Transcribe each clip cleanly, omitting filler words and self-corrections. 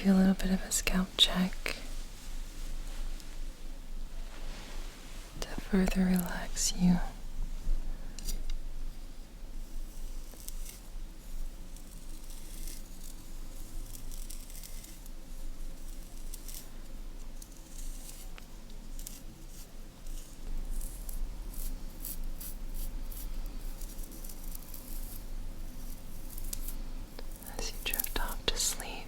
do a little bit of a scalp check to further relax you. As you drift off to sleep.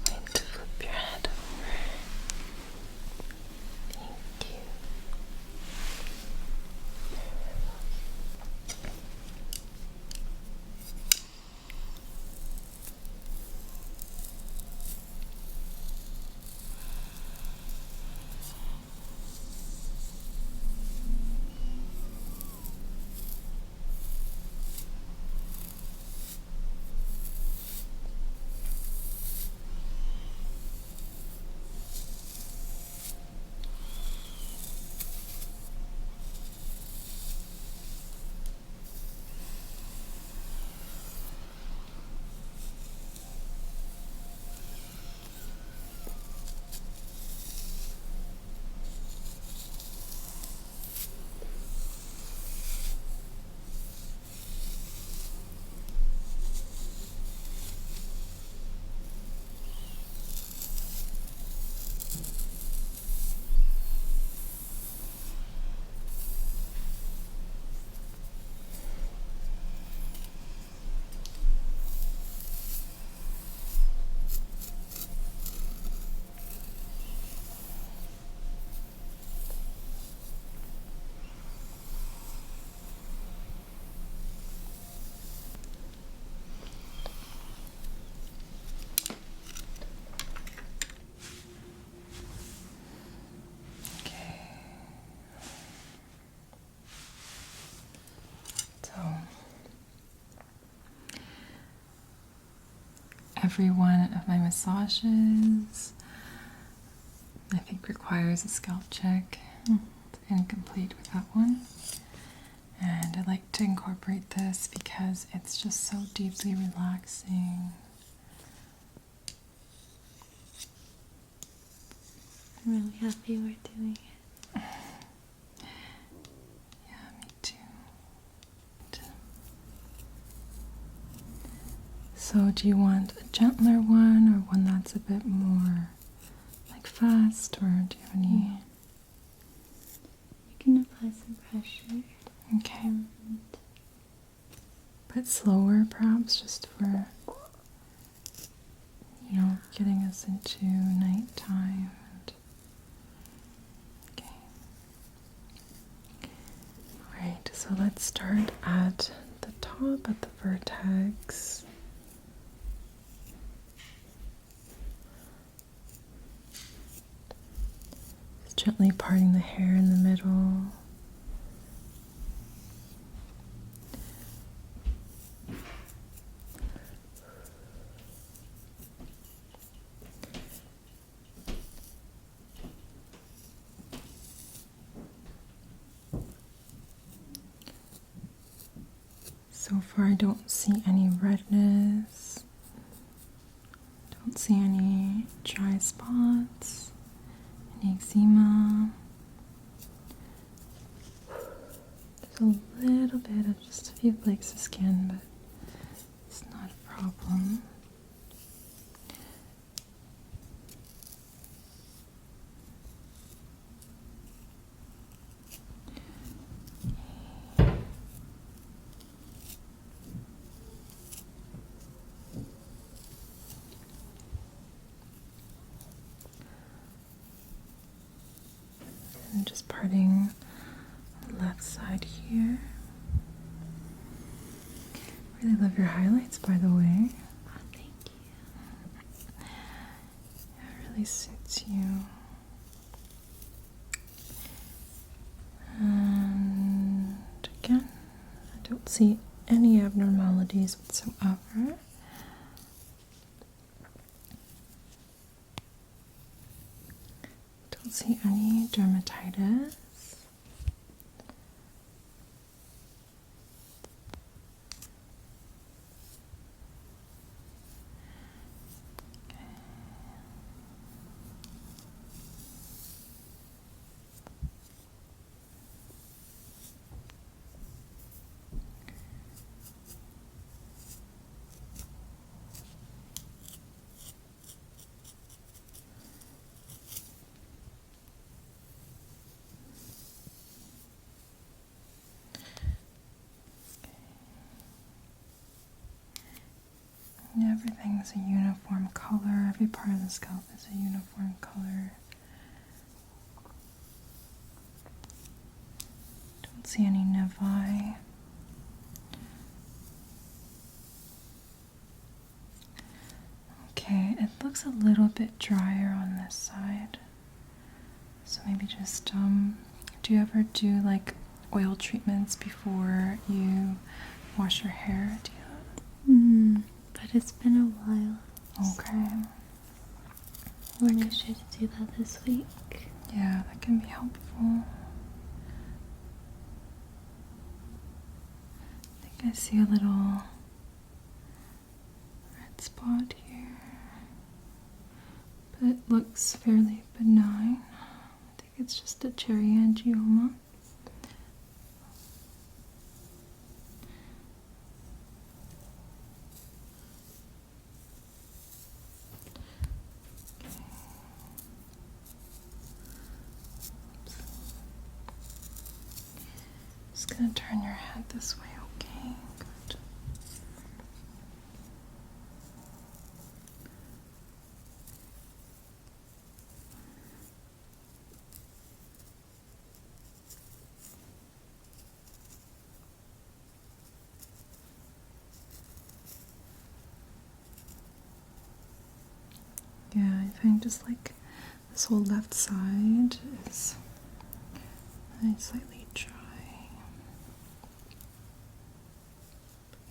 Flip your head over. Thank you. Every one of my massages, I think, requires a scalp check. It's incomplete with that one. And I like to incorporate this because it's just so deeply relaxing. I'm really happy we're doing it. Yeah, me too. So do you want a gentler one or one that's a bit more like fast, or do you have any? You can apply some pressure. Okay. But slower perhaps, just for, getting us into nighttime. Okay. Alright, so let's start at the top, at the vertex. Just gently parting the hair in the middle. So far, I don't see any redness, don't see any dry spots, any eczema. There's a little bit of just a few flakes of skin, but it's not a problem. And just parting the left side here. Really love your highlights, by the way. Oh, thank you. Yeah, it really suits you. And again, I don't see any abnormalities whatsoever. Don't see any dermatitis. And everything's a uniform color. Every part of the scalp is a uniform color. Don't see any nevi. Okay, it looks a little bit drier on this side. So maybe just, do you ever do like oil treatments before you wash your hair? Do you? But it's been a while. Okay. I'll make sure to do that this week. Yeah, that can be helpful. I think I see a little red spot here, but it looks fairly benign. I think it's just a cherry angioma. Just gonna turn your head this way, okay? Good. Yeah, I find just like this whole left side is slightly dry.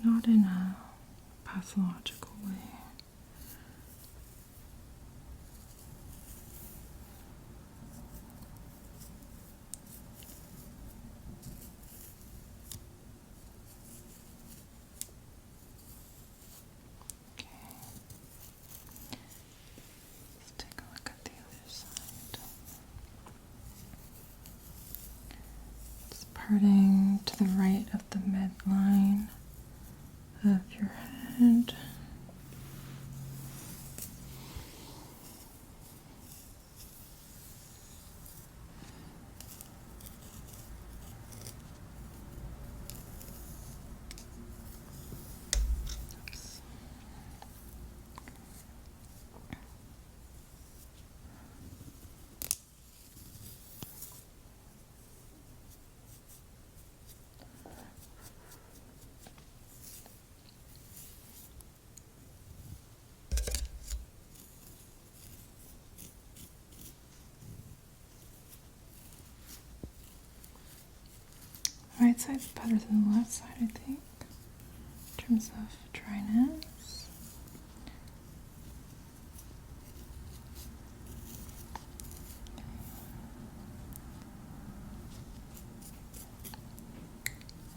Not in a pathological way. Okay. Let's take a look at the other side. It's parting to the right of the midline of your head. Oops. Right side's better than the left side, I think, in terms of dryness.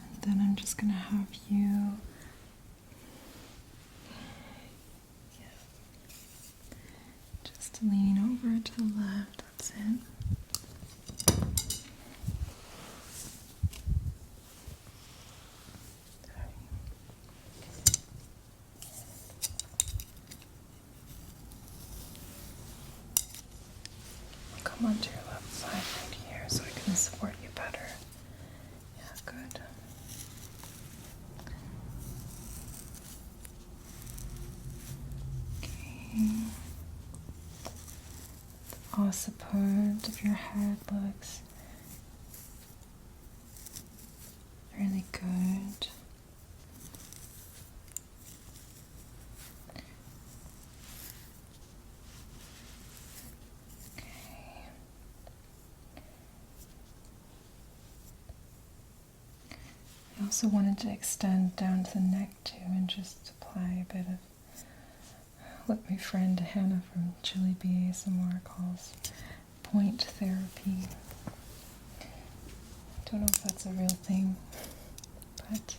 And then I'm I'm just going to have you just lean over to the left. That's it. Come onto your left side right here so I can support you better. Yeah, good. Okay. The occiput of your head looks really good. I also wanted to extend down to the neck too and just apply a bit of what my friend Hannah from Chili Bee ASMR calls point therapy. Don't know if that's a real thing, but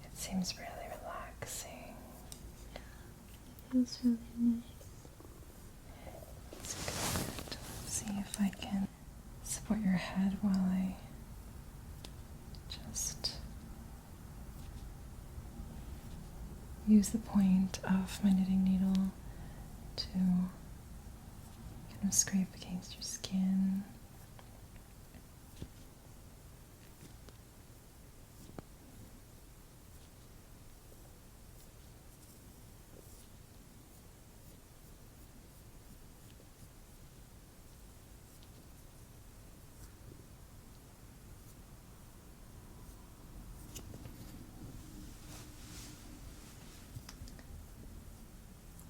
it seems really relaxing. Feels really nice. It's good. Let's see if I can support your head while I just use the point of my knitting needle to kind of scrape against your skin.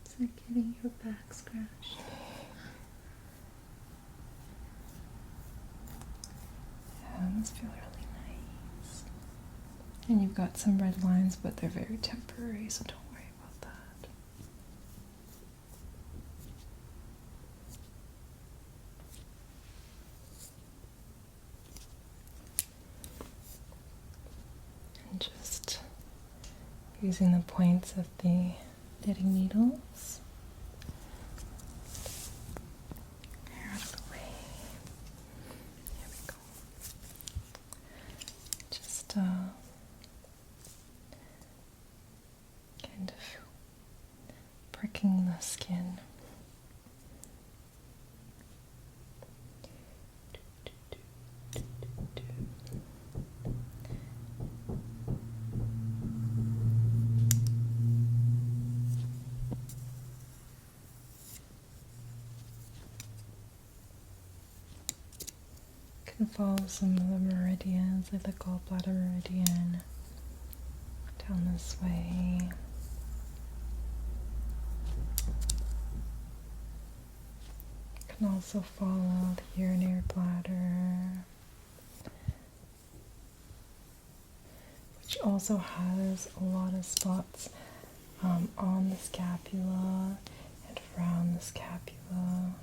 It's like getting your back scratched. Yeah, it must feel really nice. And you've got some red lines, but they're very temporary, so don't worry about that. And just using the points of the knitting needles. Hair out of the way. Here we go. Just kind of pricking the skin. Can follow some of the meridians, like the gallbladder meridian, down this way. Can also follow the urinary bladder, which also has a lot of spots on the scapula and around the scapula.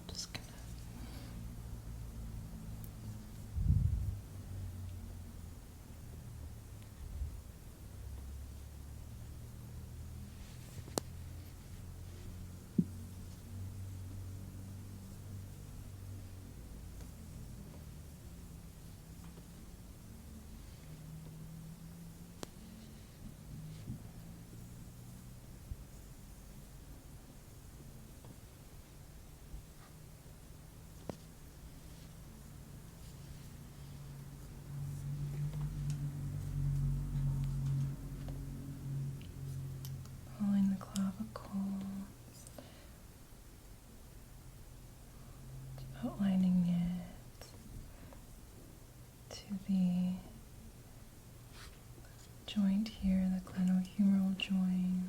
Just gonna following the clavicle, outlining it to the joint here, the glenohumeral joint.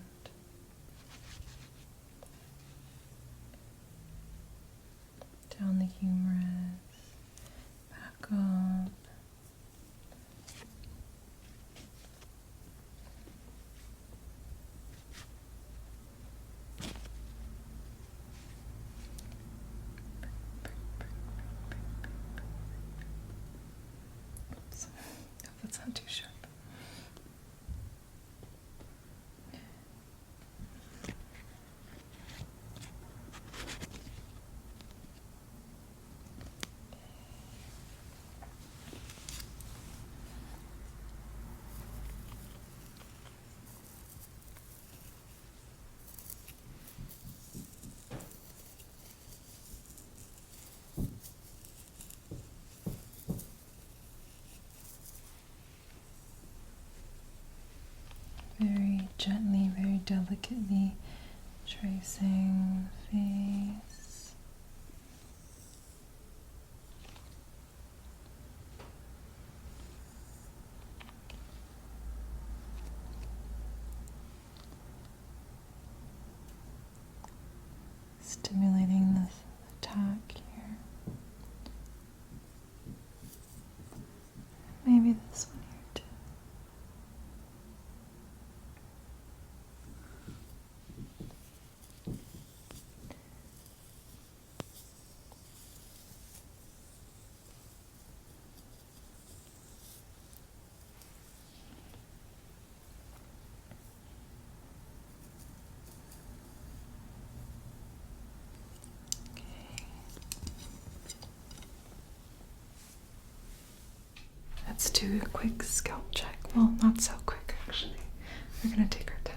Down the humerus. gently, very delicately tracing the face. Stimulating this attack here. Maybe this one here too. Let's do a quick scalp check. Well, not so quick actually. We're gonna take our time.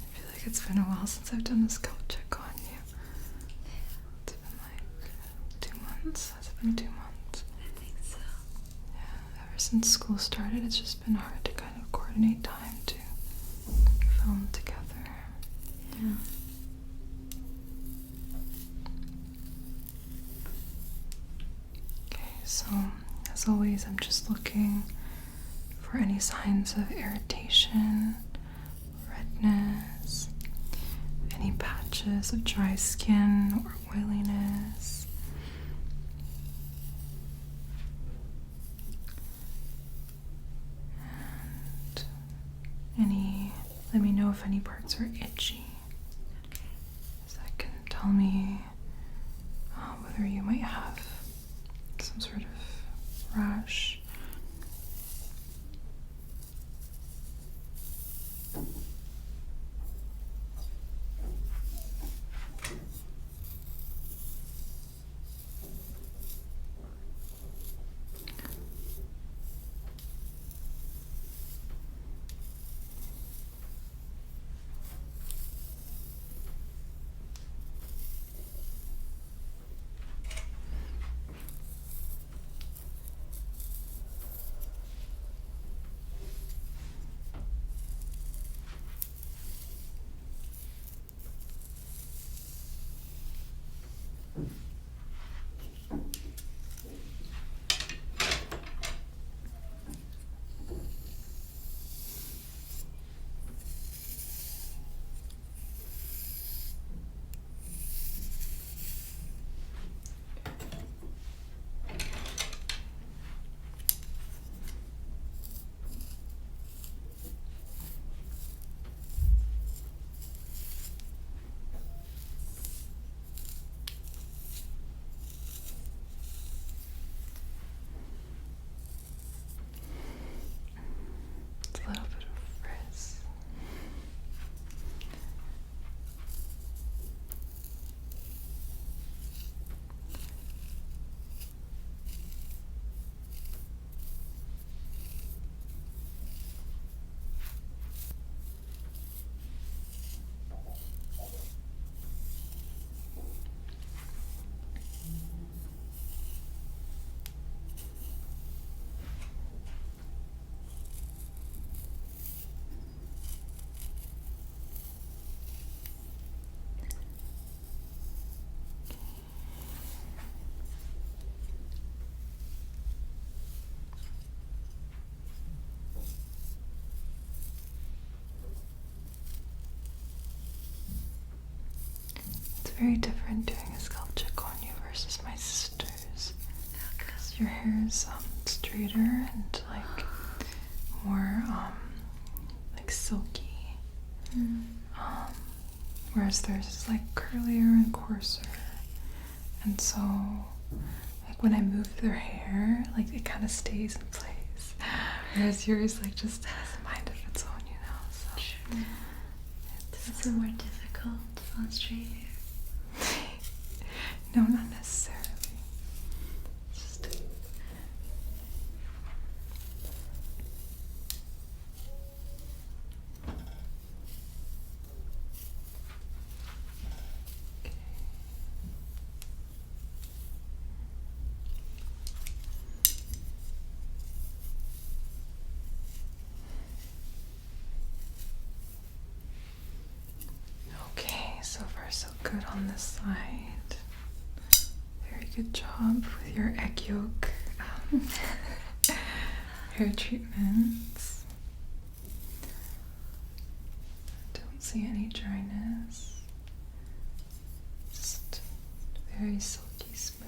I feel like it's been a while since I've done a scalp check on you. It's been like 2 months. Has it been 2 months? I think so. Yeah, ever since school started, it's just been hard to kind of coordinate time to film together. Yeah. Okay, so as always, I'm just looking for any signs of irritation, redness, any patches of dry skin or oiliness. And let me know if any parts are itchy. Okay. So that can tell me whether you might have some sort of rash. It's a little bit of frizz. It's very different doing a scalp check on you versus my sister's. Because your hair is straighter and like more like silky. Whereas theirs is like curlier and coarser. And so I like when I move their hair, like it kind of stays in place. Whereas yours like just has a mind of its own, you know. So True. It's more difficult on straight hair. no, not necessarily. Just okay, so far so good on this side. Very good job with your egg yolk hair treatments. Don't see any dryness. Just very silky smooth.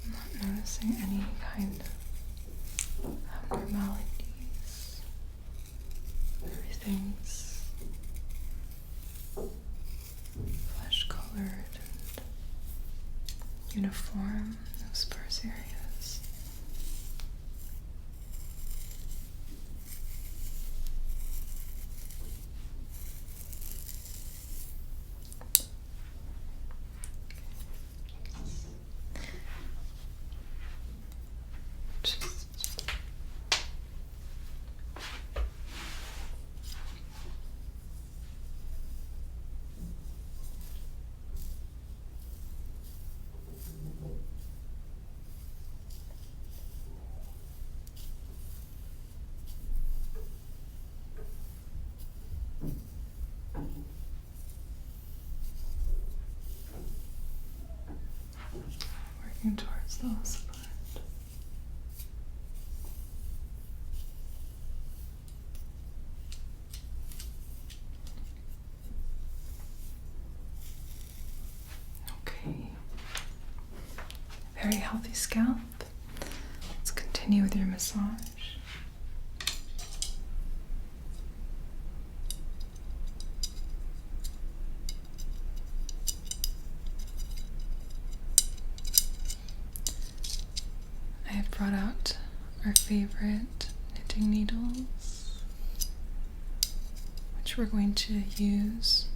Not noticing any kind of abnormalities. Everything's flesh colored and uniform, no sparse areas. Just working towards the occiput. Okay. Very healthy scalp. Let's continue with your massage. I have brought out our favorite knitting needles, which we're going to use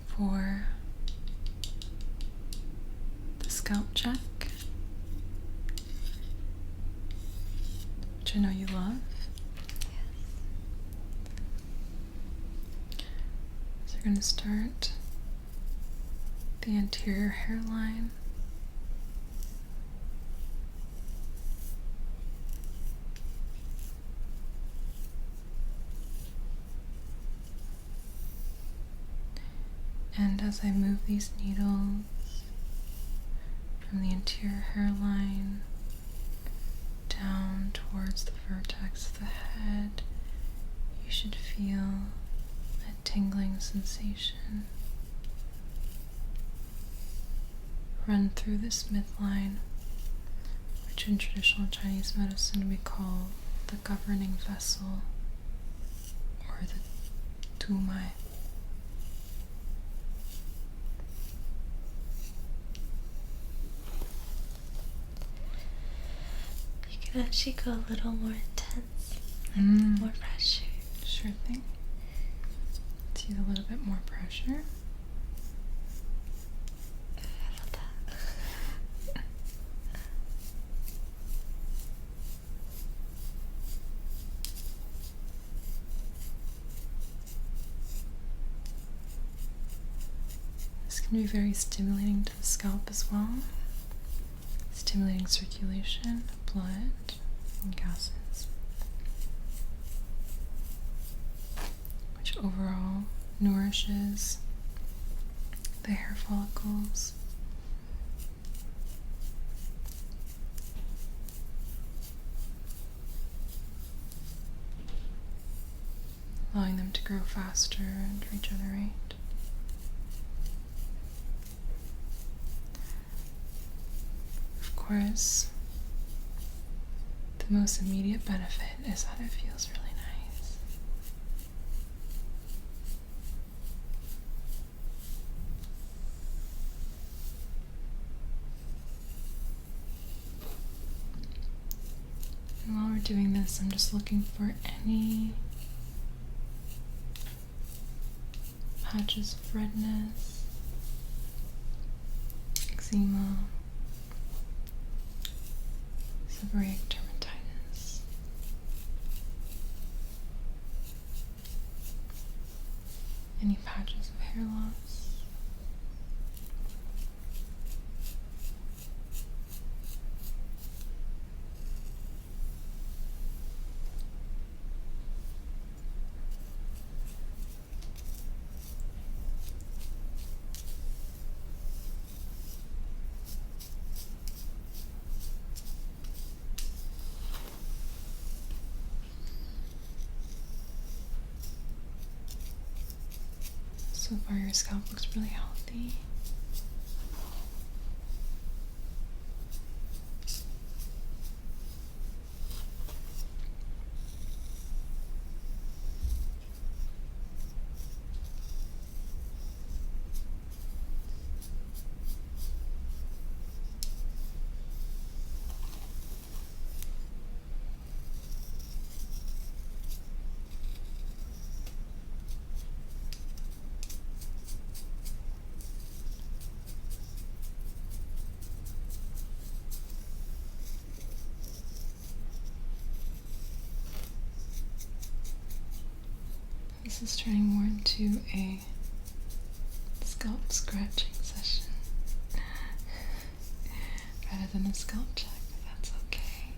for the scalp check, which I know you love. So we're going to start the anterior hairline. And as I move these needles from the anterior hairline down towards the vertex of the head, you should feel a tingling sensation run through this midline, which in traditional Chinese medicine we call the governing vessel, or the tumai. You can actually go a little more intense, more pressure. Sure thing. Let's use a little bit more pressure. I love that. can be very stimulating to the scalp as well, stimulating circulation, blood, and gases, which overall nourishes the hair follicles. Allowing them to grow faster and regenerate. Of course, the most immediate benefit is that it feels really nice. And while we're doing this, I'm just looking for any patches of redness, eczema, seborrheic dermatitis, any patches of hair loss. So far your scalp looks really healthy. This is turning more into a scalp scratching session rather than a scalp check, but that's okay.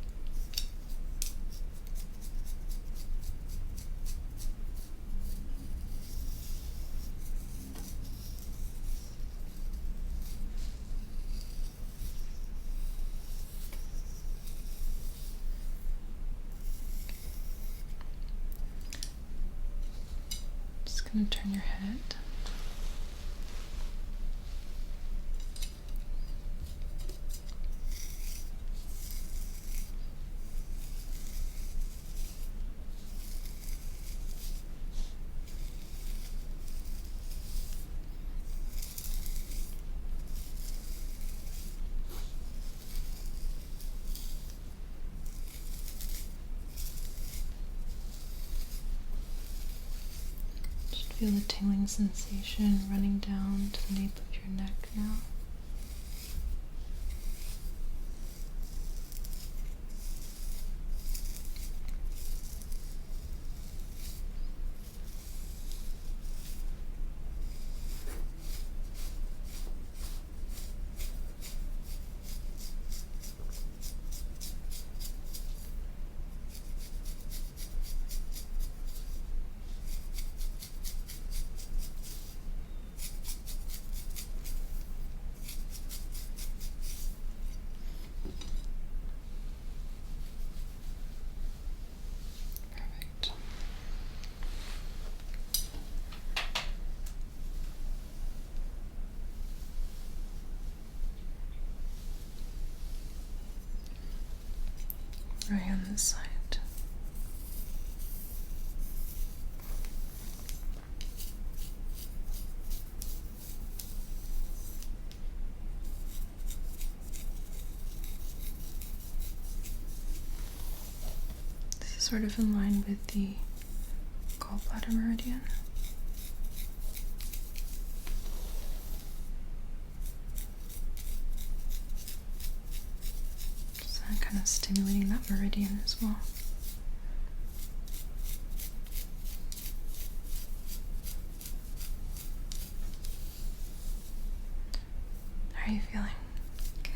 Just going to turn your head. Feel the tingling sensation running down to the nape of your neck now. Right on this side. This is sort of in line with the gallbladder meridian. Kind of stimulating that meridian as well. are you feeling? Good.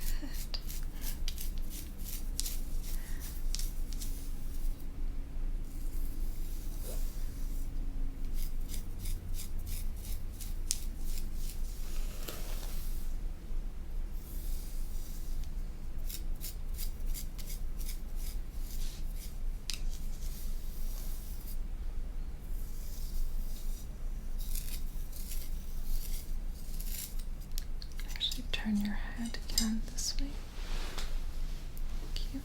Actually, turn your head again this way. Thank you.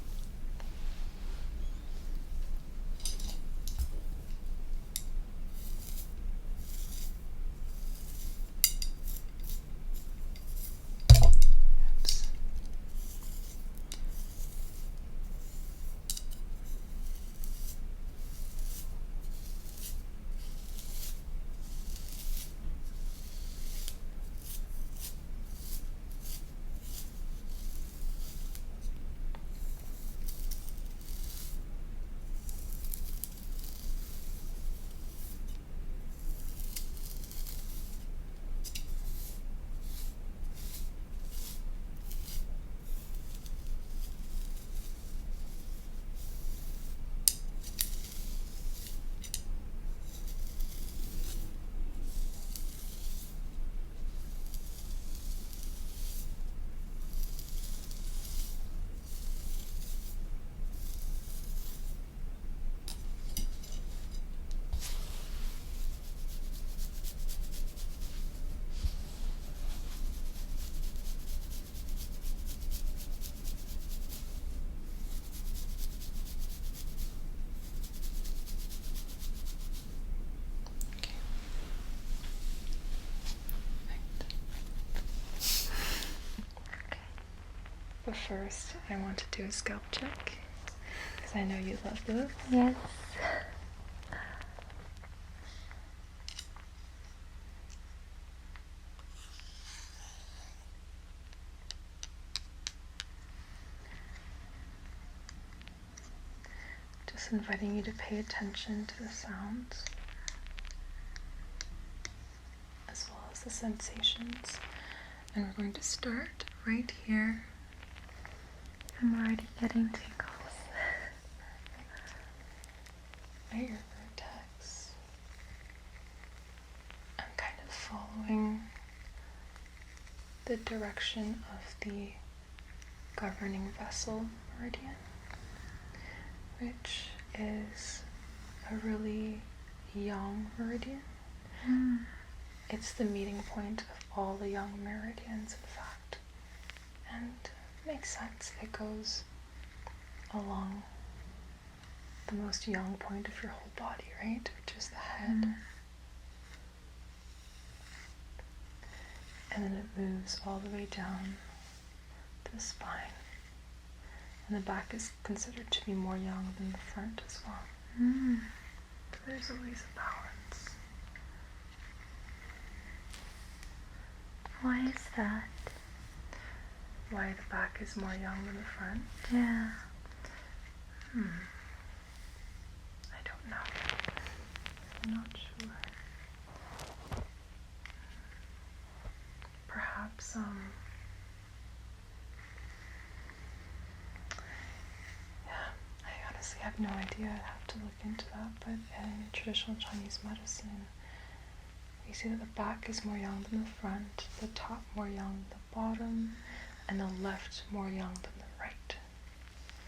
Oops. But first, I want to do a scalp check because I know you love those. Yes. Just inviting you to pay attention to the sounds as well as the sensations. And we're going to start right here. I'm already getting tingles. At your vertex. I'm kind of following the direction of the governing vessel meridian, which is a really young meridian. It's the meeting point of all the young meridians, in fact. And it makes sense. It goes along the most young point of your whole body, right? Which is the head. And then it moves all the way down to the spine. And the back is considered to be more young than the front as well. But there's always a balance. Why is that? Why the back is more young than the front? Yeah. I don't know. I'm not sure. Perhaps, yeah, I honestly have no idea. I'd have to look into that, but in traditional Chinese medicine, we see that the back is more young than the front, the top more young than the bottom, and the left more young than the right.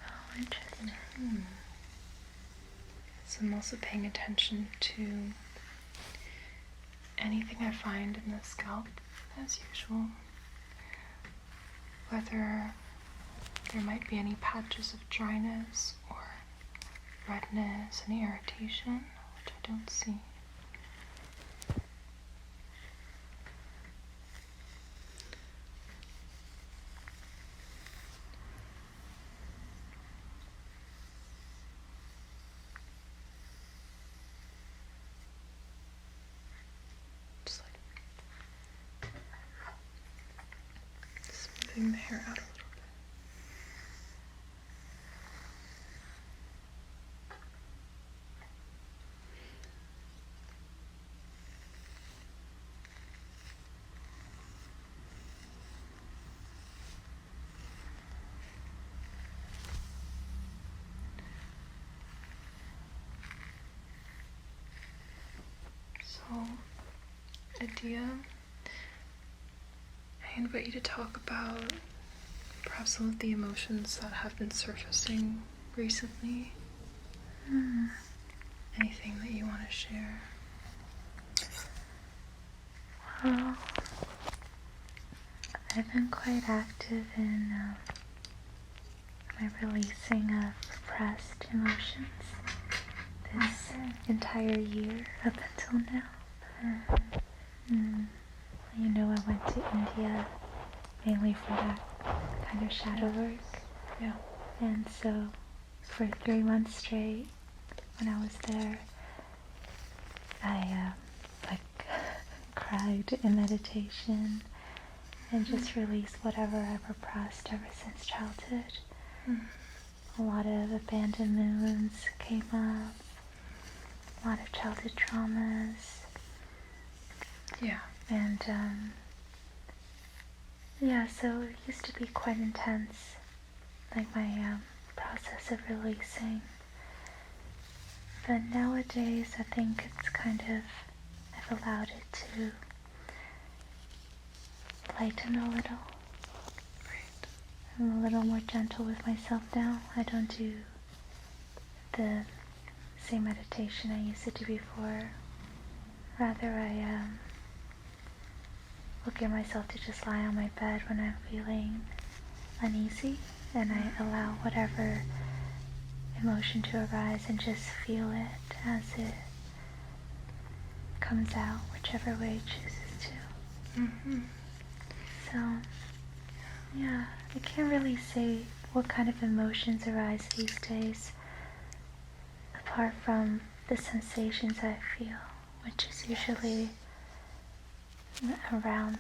Oh, interesting. So I'm also paying attention to anything I find in the scalp, as usual. Whether there might be any patches of dryness or redness, any irritation, which I don't see. Smoothing the hair out a little bit. idea, I invite you to talk about perhaps some of the emotions that have been surfacing recently. Anything that you want to share? Well, I've been quite active in my releasing of repressed emotions this entire year up until now. You know, I went to India mainly for that kind of shadow work. Yeah. And so for 3 months straight, when I was there, I cried in meditation and just released whatever I've repressed ever since childhood. A lot of abandonment wounds came up, a lot of childhood traumas. Yeah. And so it used to be quite intense, like my process of releasing. But nowadays, I think it's I've allowed it to lighten a little. Right. I'm a little more gentle with myself now. I don't do the same meditation I used to do before. Rather, I will get myself to just lie on my bed when I'm feeling uneasy, and I allow whatever emotion to arise and just feel it as it comes out, whichever way it chooses to. So, yeah, I can't really say what kind of emotions arise these days, apart from the sensations I feel, which is usually around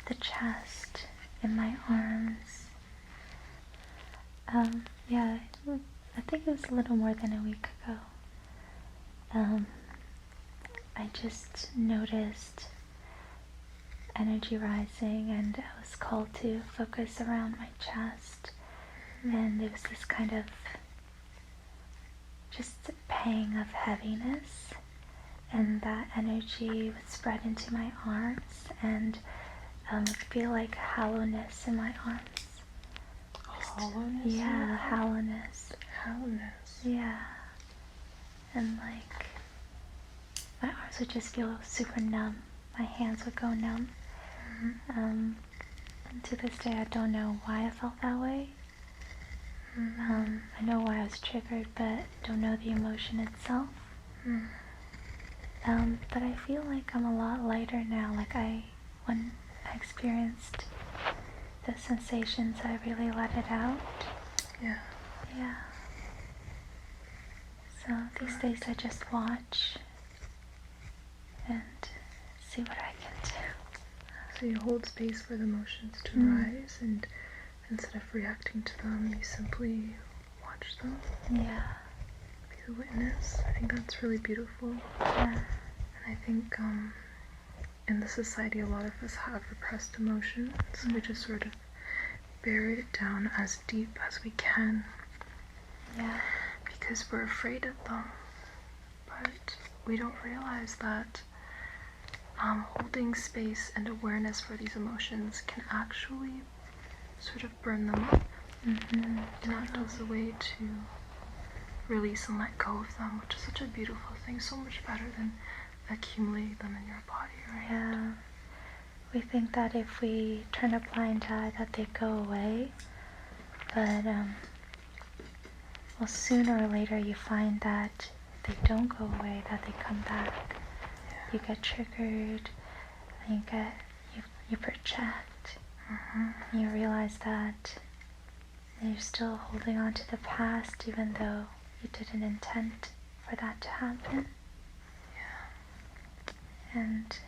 the chest, in my arms. Yeah, I think it was a little more than a week ago. I just noticed energy rising, and I was called to focus around my chest, and there was this kind of just pang of heaviness, and that energy would spread into my arms, and feel like hollowness in my arms. Hollowness? Yeah, hollowness. Hollowness. Yeah. And like, my arms would just feel super numb. My hands would go numb. And to this day, I don't know why I felt that way. I know why I was triggered, but don't know the emotion itself. But I feel like I'm a lot lighter now. Like when I experienced the sensations, I really let it out. Yeah. Yeah. So these days I just watch and see what I can do. So you hold space for the emotions to rise, and instead of reacting to them, you simply watch them. Yeah. Be the witness. I think that's really beautiful. Yeah. And I think in the society, a lot of us have repressed emotions. We just sort of bury it down as deep as we can. Yeah. Because we're afraid of them. But we don't realize that holding space and awareness for these emotions can actually sort of burn them up. And act as a way to release and let go of them, which is such a beautiful thing, so much better than accumulating them in your body, right? Yeah. We think that if we turn a blind eye that they go away, but well, sooner or later you find that they don't go away, that they come back. Yeah. You get triggered, and you project, and you realize that you're still holding on to the past, even though you didn't intend for that to happen. Yeah. And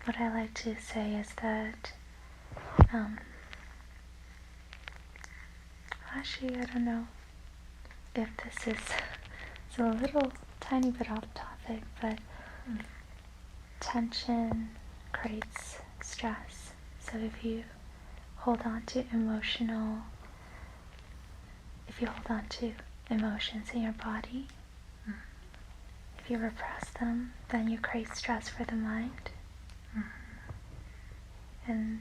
what I like to say is that, actually, I don't know if this is it's a little tiny bit off topic, but tension creates stress. So if you hold on to emotions in your body, if you repress them, then you create stress for the mind. and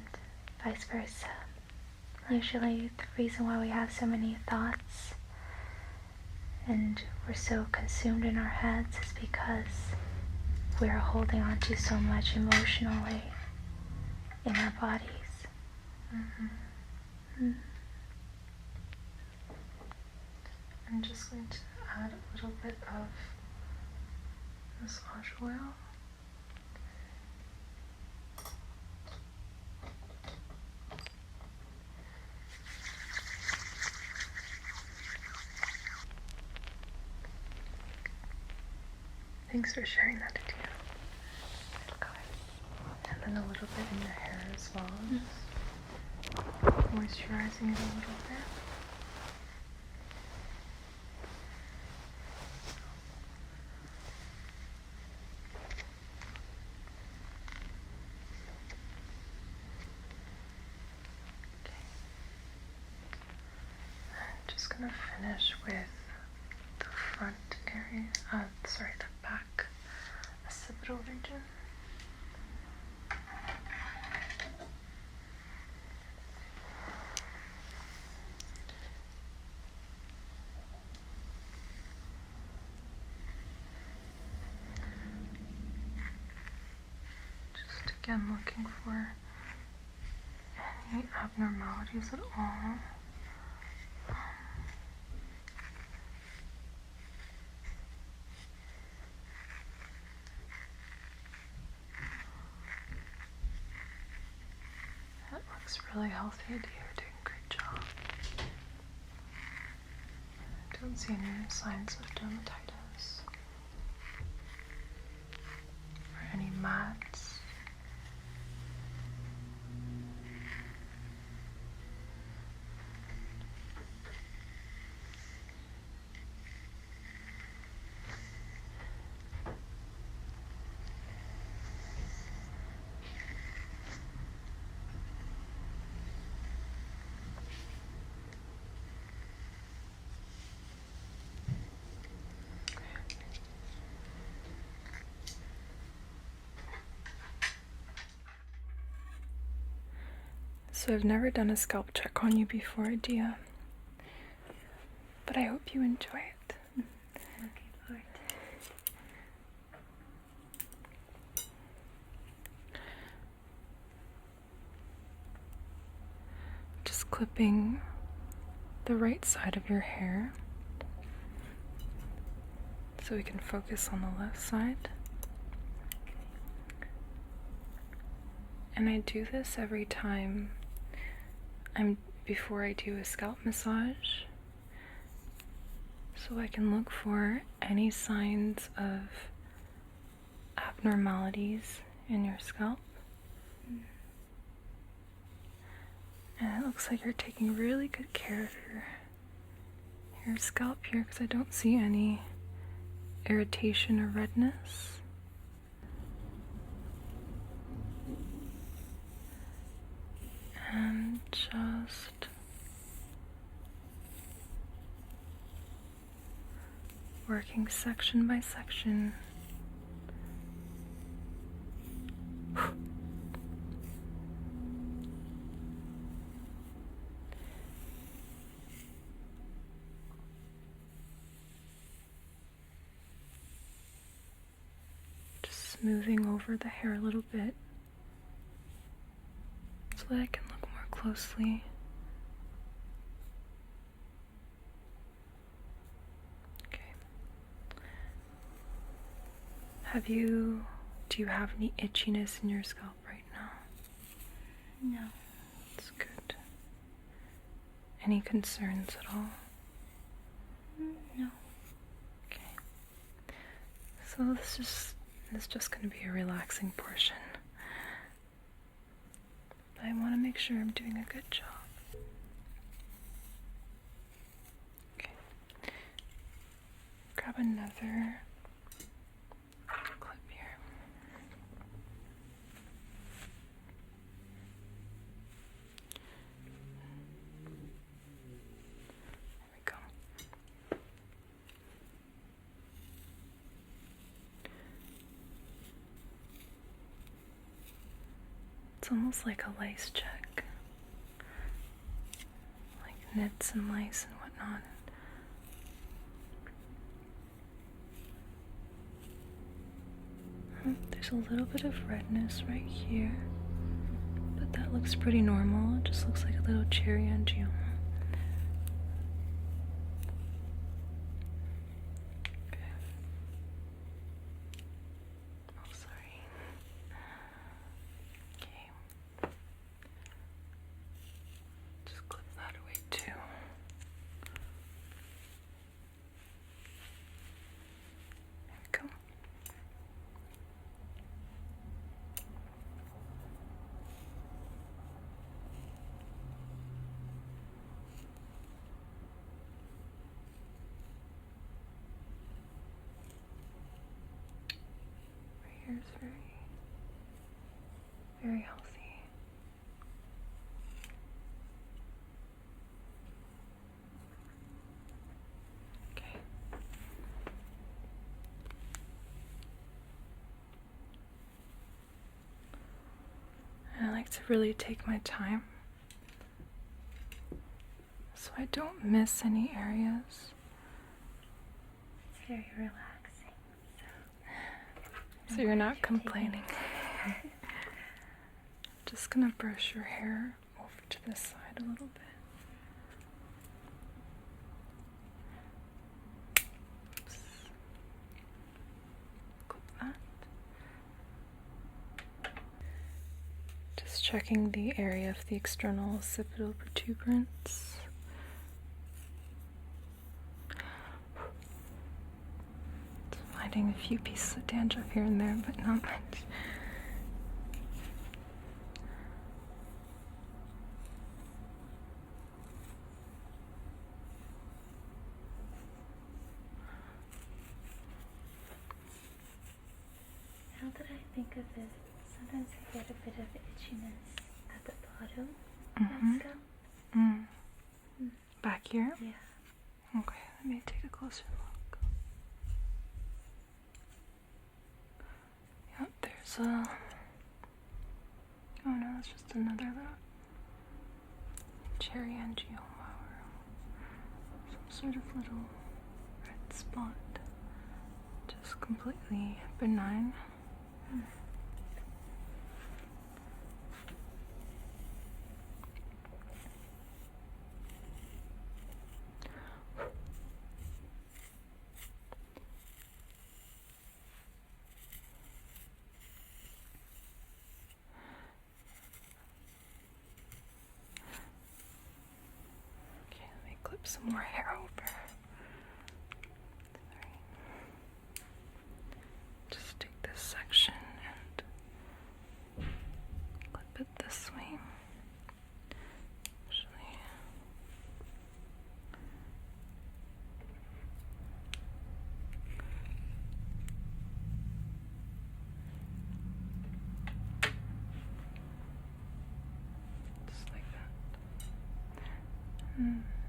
vice versa. Usually the reason why we have so many thoughts and we're so consumed in our heads is because we're holding on to so much emotionally in our bodies. Mm-hmm. I'm just going to add a little bit of massage oil. Thanks for sharing that, Adia. Of course. And then a little bit in your hair as well. Just moisturizing it a little bit. Just gonna finish with the front area, the back occipital region. Just again looking for any abnormalities at all. That looks really healthy, Adia. You're doing a great job. Don't see any signs of dermatitis or any mats. So I've never done a scalp check on you before, Adia, but I hope you enjoy it. Looking forward to it. Just clipping the right side of your hair so we can focus on the left side. And I do this every time before I do a scalp massage, so I can look for any signs of abnormalities in your scalp. And it looks like you're taking really good care of your scalp here, because I don't see any irritation or redness. And just working section by section. Just smoothing over the hair a little bit so that I can look more closely. Okay. Do you have any itchiness in your scalp right now? No. That's good. Any concerns at all? No. Okay. So this is just going to be a relaxing portion. But I want to make sure I'm doing a good job. Okay. Grab another clip here. There we go. It's looks almost like a lice check. Like nits and lice and whatnot. There's a little bit of redness right here, but that looks pretty normal. It just looks like a little cherry angioma. Okay. Oh, sorry. Okay. Just clip that away too. There we go. Your hair is very healthy. Okay. I like to really take my time so I don't miss any areas. It's very relaxing. So you're not complaining. Just gonna brush your hair over to this side a little bit. Oops. Clip that. Just checking the area of the external occipital protuberance. Finding a few pieces of dandruff here and there, but not much. Now that I think of it, sometimes I get a bit of itchiness at the bottom of my scalp. Back here? Yeah. Okay, let me take a closer look. Yep, there's a... Oh no, that's just another little cherry angioma or some sort of little red spot. Just completely benign. Okay, let me clip some more hair over. Sorry. Just take this section and clip it this way. Actually, just like that.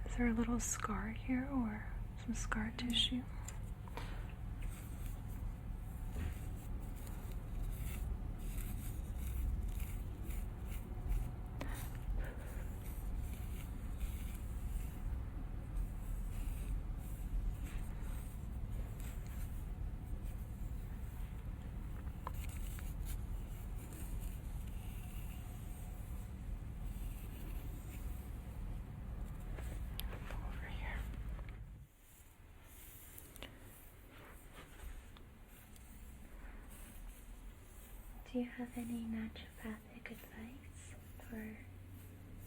Is there a little scar here or some scar tissue? Over here. Do you have any naturopathic advice for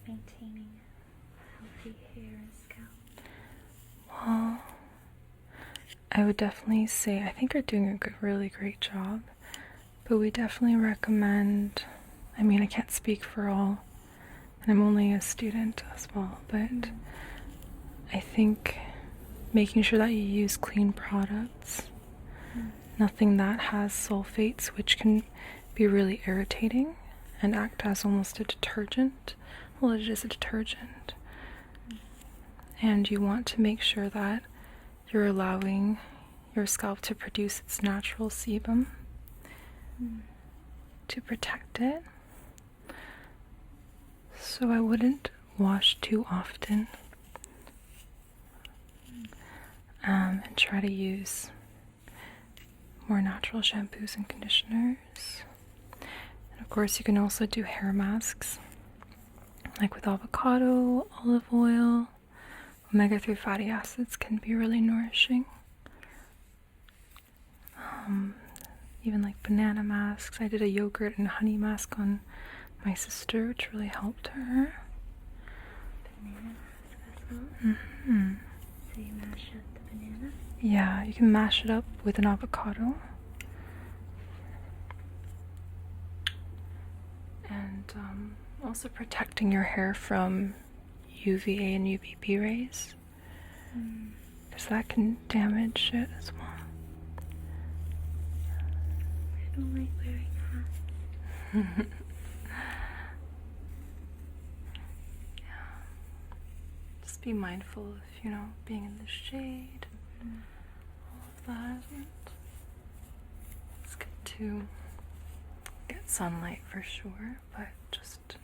maintaining healthy hair and scalp? Well, I would definitely say, I think you're doing a really great job, but we definitely recommend, I mean, I can't speak for all, and I'm only a student as well, but I think making sure that you use clean products, nothing that has sulfates, which can be really irritating and act as almost a detergent. Well, it is a detergent. And you want to make sure that you're allowing your scalp to produce its natural sebum to protect it. So I wouldn't wash too often. And try to use more natural shampoos and conditioners. And of course, you can also do hair masks, like with avocado, olive oil. Omega-3 fatty acids can be really nourishing. Even like banana masks. I did a yogurt and honey mask on my sister, which really helped her. Banana mask as well? Mm-hmm. So you mash up the banana? Yeah, you can mash it up with an avocado. And also protecting your hair from UVA and UVB rays, because that can damage it as well. I don't like wearing hats. Just be mindful of, being in the shade, all of that. It's good to get sunlight for sure, but just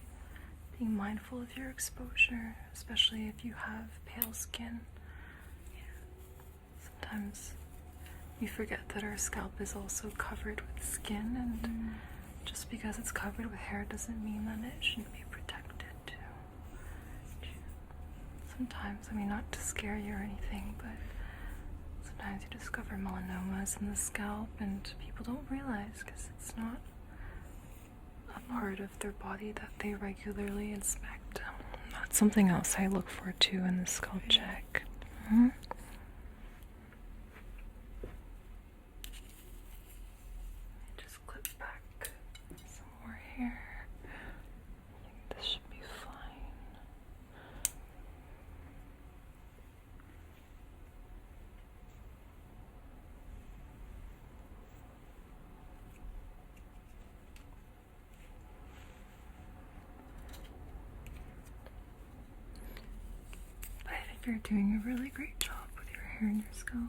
being mindful of your exposure, especially if you have pale skin. Sometimes we forget that our scalp is also covered with skin, and just because it's covered with hair doesn't mean that it shouldn't be protected too. Sometimes, not to scare you or anything, but sometimes you discover melanomas in the scalp and people don't realize because it's not a part of their body that they regularly inspect. That's something else I look for too in the scalp check. Just clip back some more hair. I think this should be fine. But I think you're doing a really great job with your hair and your scalp.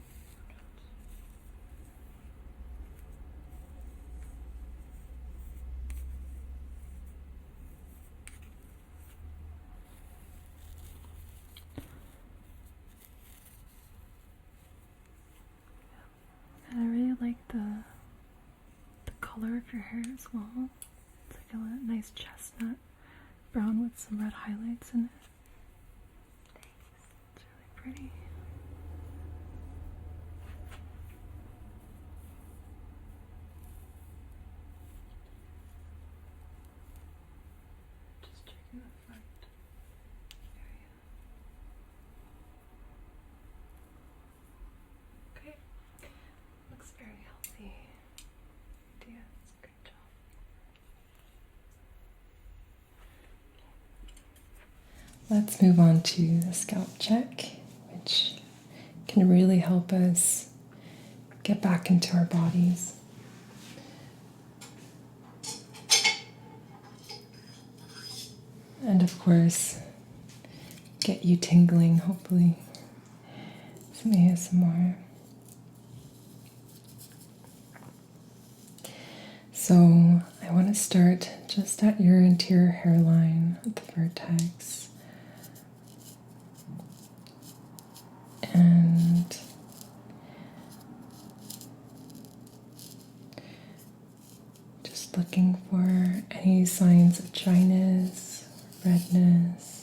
And I really like the color of your hair as well. It's like a nice chestnut brown with some red highlights in it. It's really pretty. Just checking the front area. Okay. Looks very healthy. Dia, it's a good job. Let's move on to the scalp check, which can really help us get back into our bodies. And of course, get you tingling, hopefully. Some ASMR. So I want to start just at your anterior hairline at the vertex. And just looking for any signs of dryness, redness.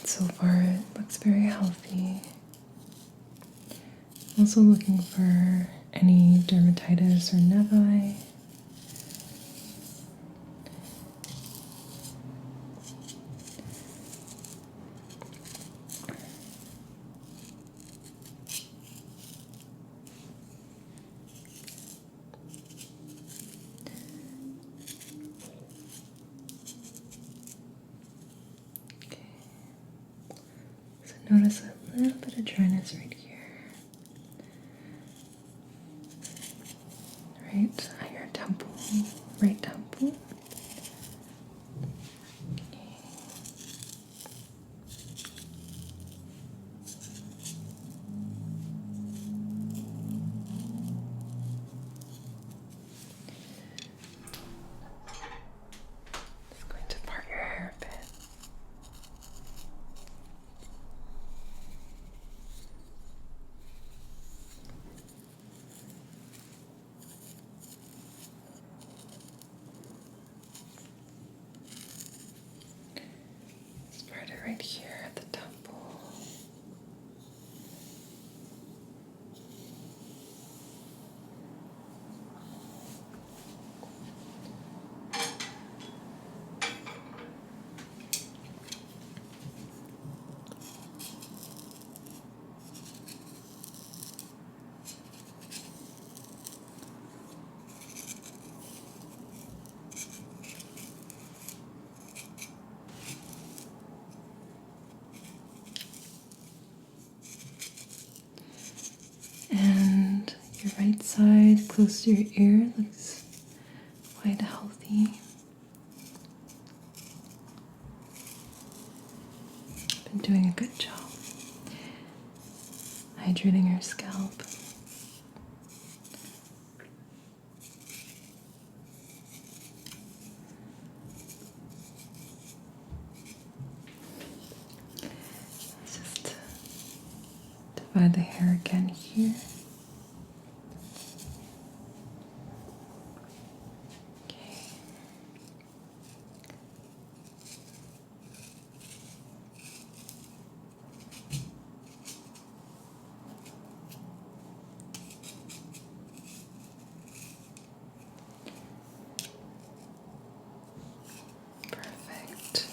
So far, it looks very healthy. Also looking for any dermatitis or nevi. Notice a little bit of dryness right here. Right at your temple, right temple. Just going to part your hair a bit. Just part it right here at the temple. And your right side, close to your ear, looks quite healthy. Been doing a good job hydrating your scalp. Let's just divide the hair again here. Okay. Perfect.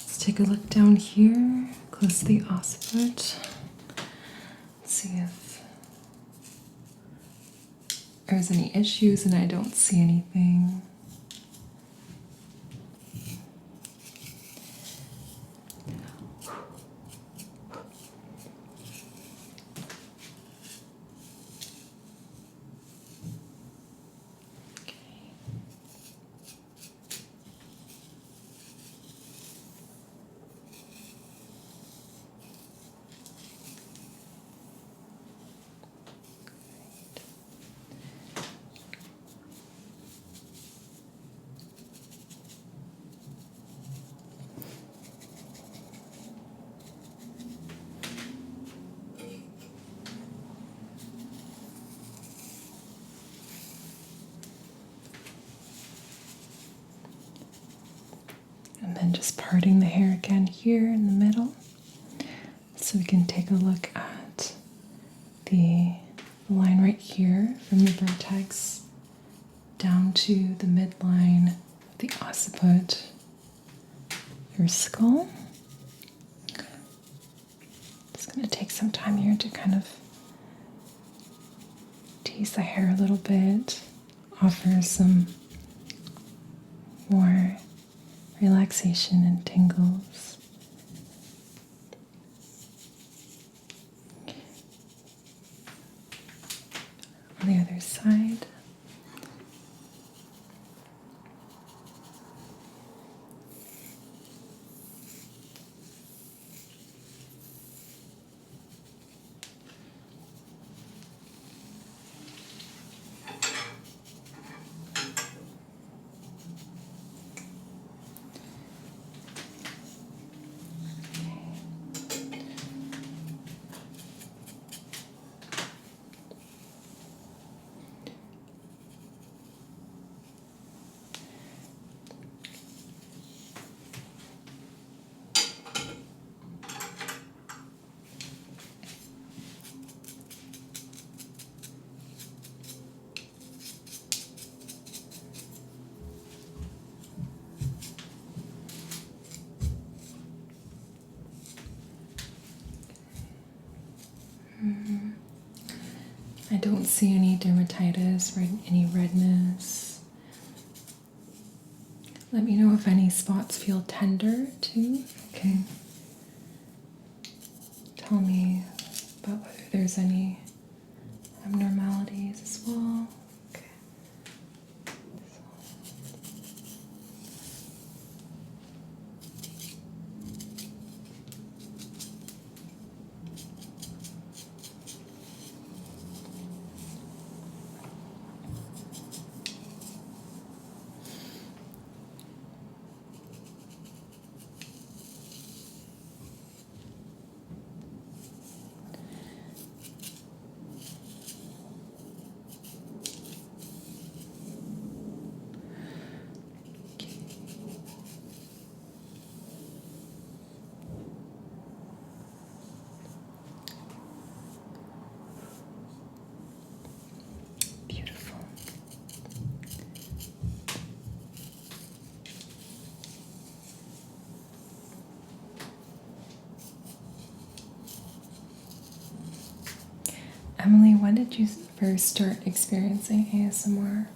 Let's take a look down here, close to the occiput. Let's see if there's any issues, and I don't see anything. And then just parting the hair again here in the middle, so we can take a look at the line right here from the vertex down to the midline of the occiput, your skull. Just going to take some time here to kind of tease the hair a little bit, offer some more relaxation and tingles. On the other side. don't see any dermatitis or any redness. Let me know if any spots feel tender too. Okay. Tell me about whether there's any abnormalities as well. Okay. Beautiful. Emily, when did you first start experiencing ASMR?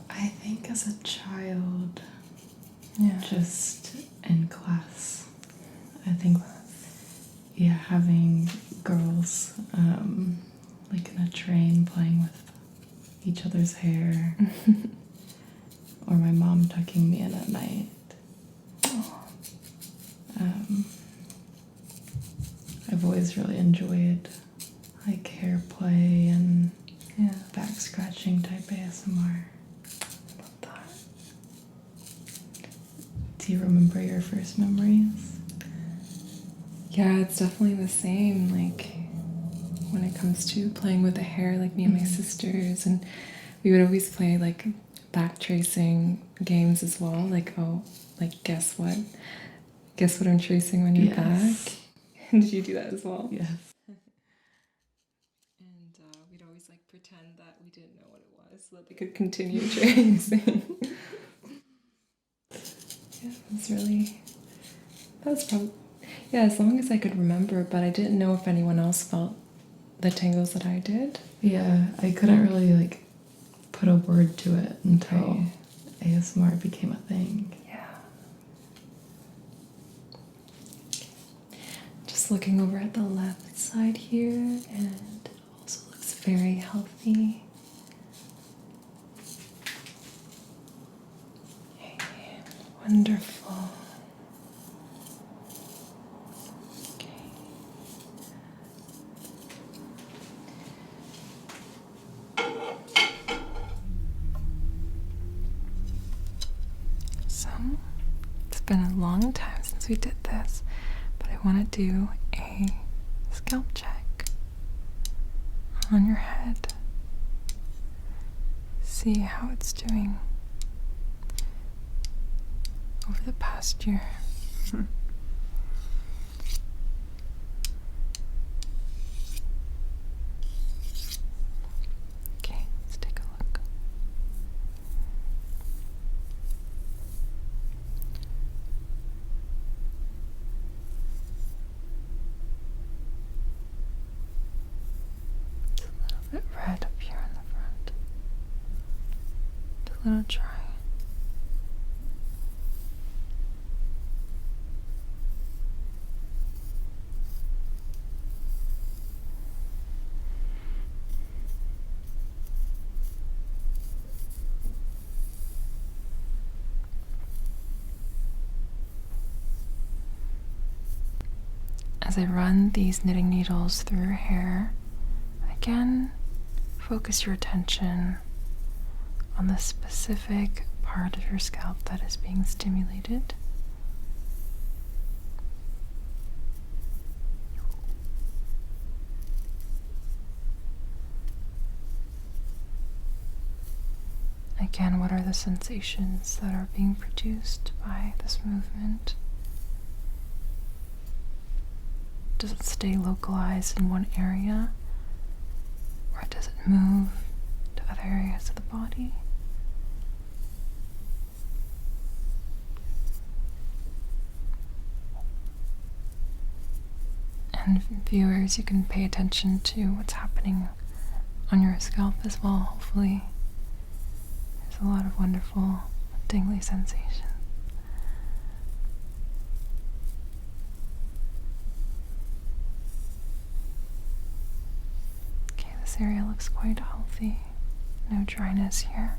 I think as a child, Yeah. just in class. I think, yeah, having girls like in a train playing with each other's hair, or my mom tucking me in at night. I've always really enjoyed like hair play and Yeah. back scratching type ASMR. Love that. Do you remember your first memories? Yeah, it's definitely the same. Like when it comes to playing with the hair, like me and my sisters, and we would always play like back tracing games as well. Like, oh, like guess what? Guess what I'm tracing on your back? Did you do that as well? Yes. And we'd always like pretend that we didn't know what it was so that they could continue tracing. Yeah, it was really. That was probably. Yeah, as long as I could remember, but I didn't know if anyone else felt the tingles that I did. Yeah, I couldn't really like put a word to it until Right. ASMR became a thing. Yeah. Just looking over at the left side here, and it also looks very healthy. Okay, wonderful. Okay. So, it's been a long time since we did this, but I want to do a scalp check on your head. See how it's doing over the past year. Okay, let's take a look. It's a little bit red up here in the front. It's a little dry. As I run these knitting needles through your hair, again, focus your attention on the specific part of your scalp that is being stimulated. Again, what are the sensations that are being produced by this movement? Does it stay localized in one area, or does it move to other areas of the body? And viewers, you can pay attention to what's happening on your scalp as well, hopefully. There's a lot of wonderful tingly sensation. Okay, this area looks quite healthy. No dryness here.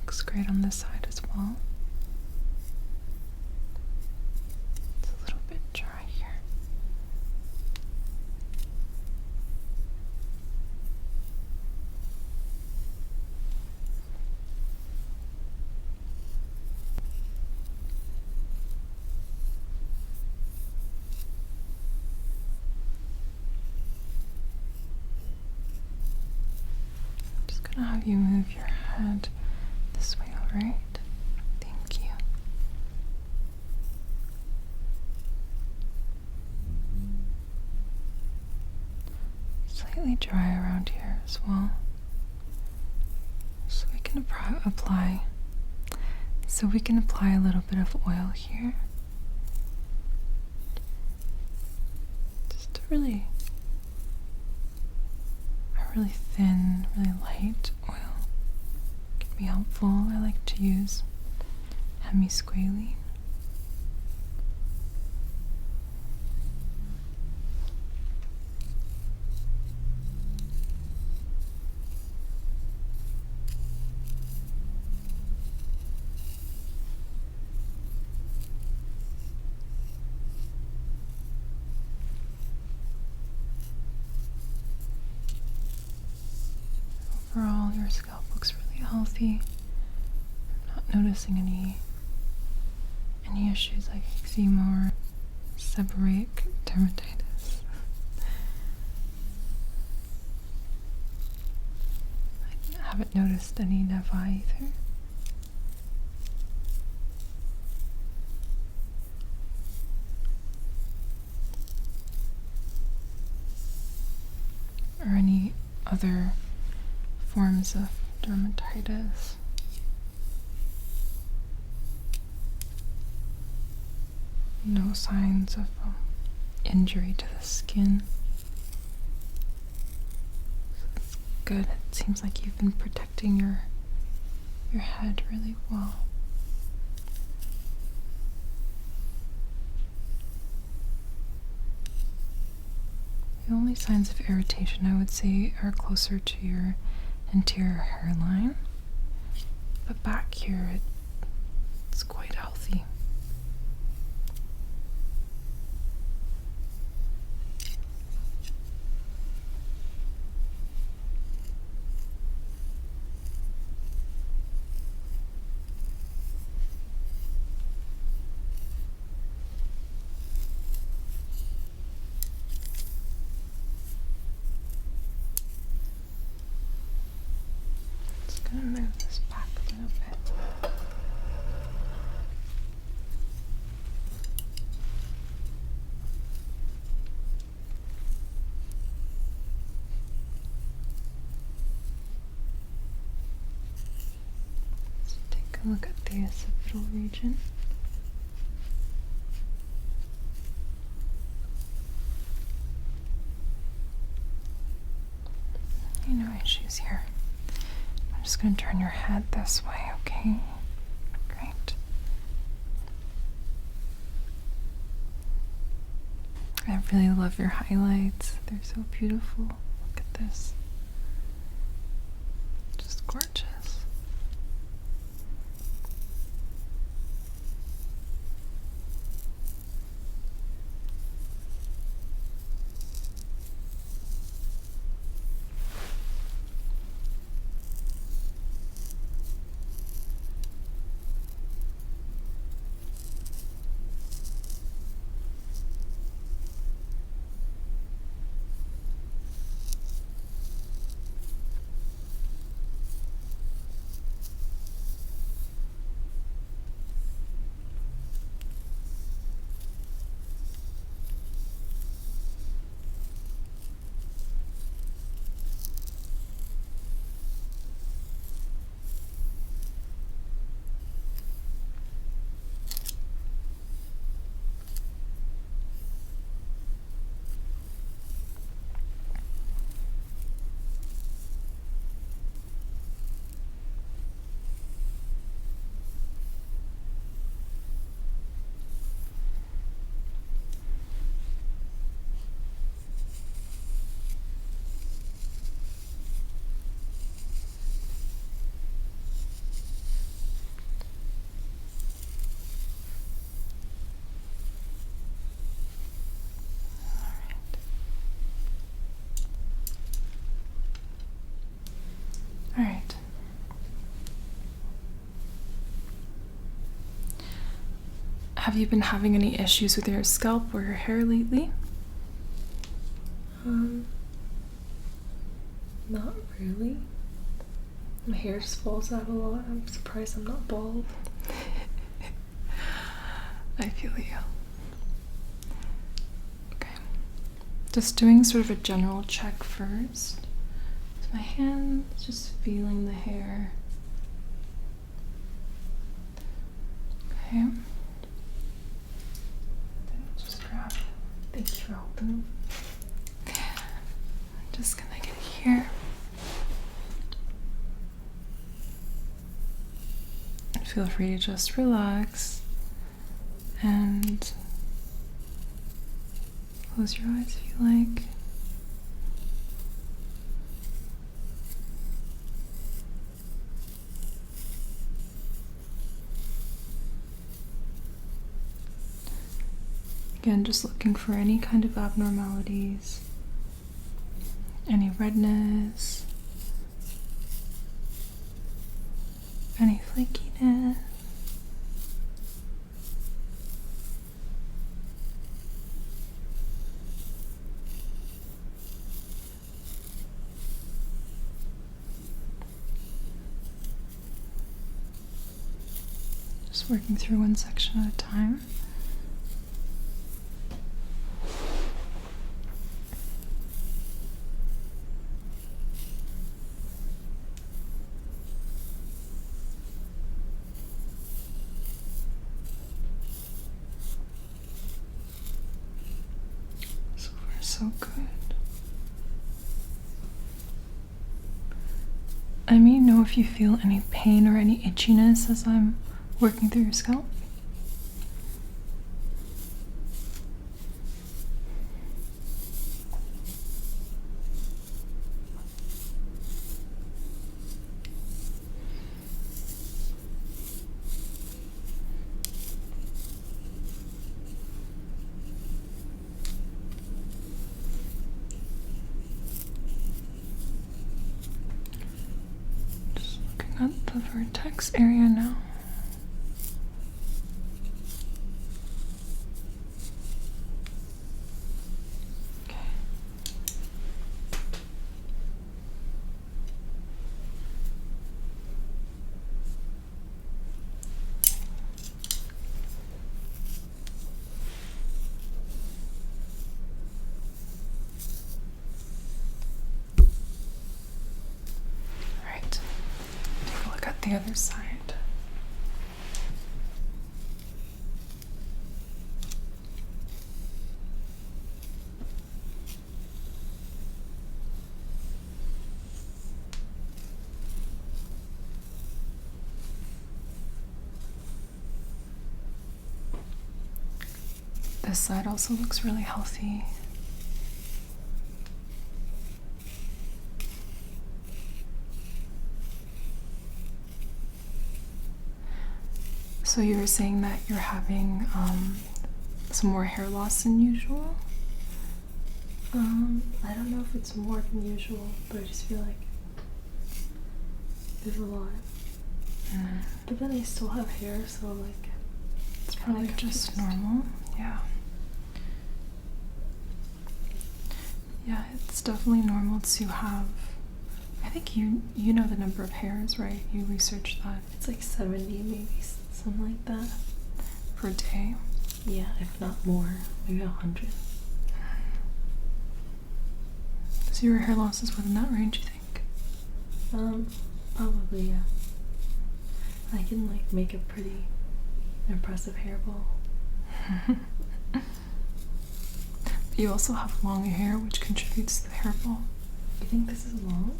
Looks great on this side as well. It's a little bit dry here. Just gonna have you move your head this way, alright? Thank you. Slightly dry around here as well. So we can apply a little bit of oil here. Just a really thin, really light oil. Can be helpful. I like to use hemisqualene. Overall, your scalp looks really healthy. I'm not noticing any issues like eczema or seborrheic dermatitis. I haven't noticed any nevi either. Or any other forms of dermatitis. No signs of injury to the skin. So that's good. It seems like you've been protecting your head really well. The only signs of irritation I would say are closer to your anterior hairline, but back here it's quite healthy. I'm gonna move this back a little bit. Let's take a look at the occipital region. No issues here. I'm just going to turn your head this way, okay? Great. I really love your highlights. They're so beautiful. Look at this. Just gorgeous. Have you been having any issues with your scalp or your hair lately? Not really. My hair just falls out a lot. I'm surprised I'm not bald. I feel you. Okay. Just doing sort of a general check first. With my hands, just feeling the hair. Okay. Just grab. Thank you for helping. I'm just gonna get here. Feel free to just relax and close your eyes if you like. Again, just looking for any kind of abnormalities, any redness, any flakiness. Just working through one section at a time. So far, so good. Let me know if you feel any pain or any itchiness as I'm working through your scalp. Just looking at the vertex area now. Okay. All right. Take a look at the other side. This side also looks really healthy. So you were saying that you're having some more hair loss than usual? I don't know if it's more than usual, but I just feel like there's a lot. But then I still have hair, so like It's probably just normal. Yeah. Yeah, it's definitely normal to have. I think you know the number of hairs, right? You researched that it's like 70, maybe something like that. per day. Yeah, if not more, maybe 100. So your hair loss is within that range, you think? Probably, yeah. I can like make a pretty impressive hairball. But you also have long hair, which contributes to the hairball. You think this is long?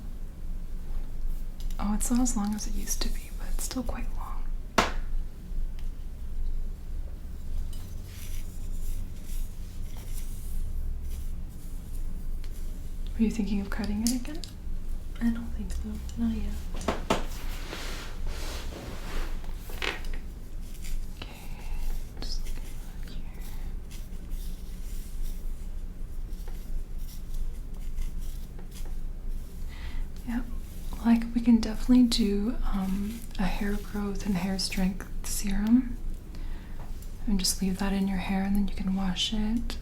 Oh, it's not as long as it used to be, but it's still quite long. Were you thinking of cutting it again? I don't think so. Not yet. Okay, just looking back here. Yeah, like we can definitely do a hair growth and hair strength serum. And just leave that in your hair, and then you can wash it.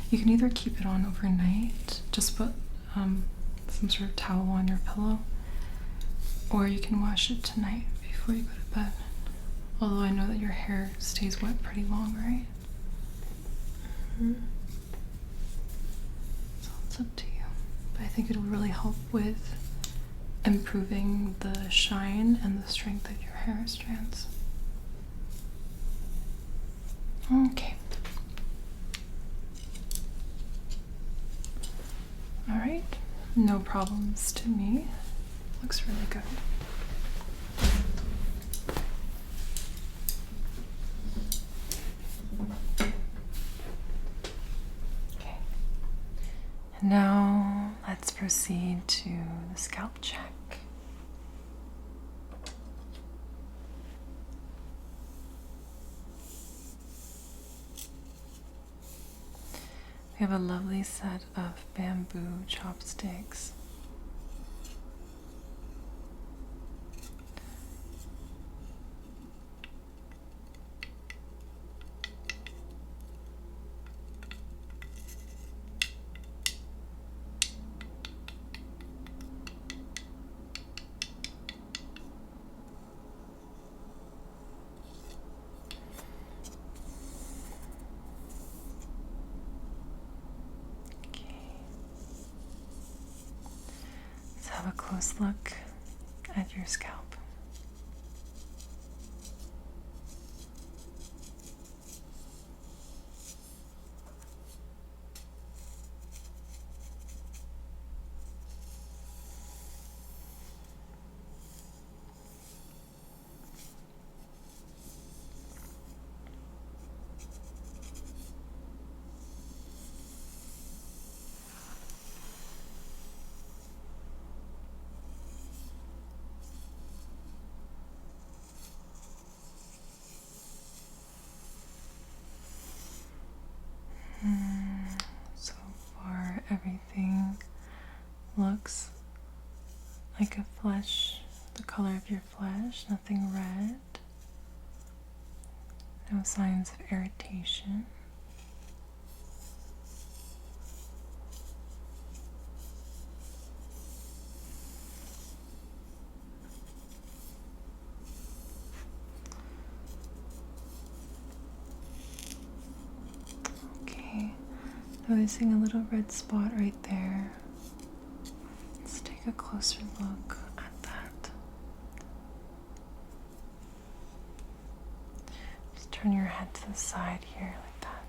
You can either keep it on overnight, just put some sort of towel on your pillow, or you can wash it tonight before you go to bed. Although I know that your hair stays wet pretty long, right? So it's up to you. But I think it'll really help with improving the shine and the strength of your hair strands. Okay. All right. No problems to me. Looks really good. Okay. And now let's proceed to the scalp check. We have a lovely set of bamboo chopsticks. Have a close look at your scalp. So far, everything looks like a flesh, the color of your flesh, nothing red, no signs of irritation. Okay, noticing a little red spot right there. Let's take a closer look at that. Just turn your head to the side here like that.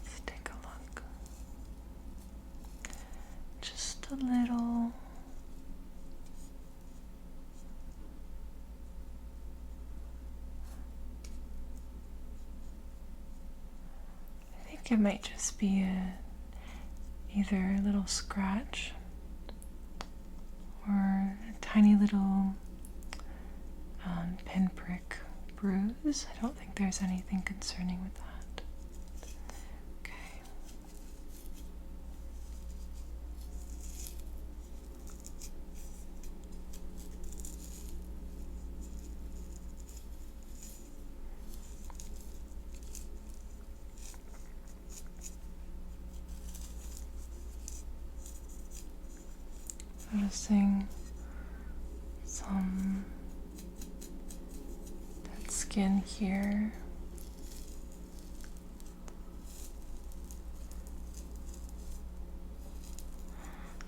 Let's take a look. Just a little. I think it might just be either a little scratch or a tiny little pinprick bruise. I don't think there's anything concerning with that. Okay. Noticing some dead skin here.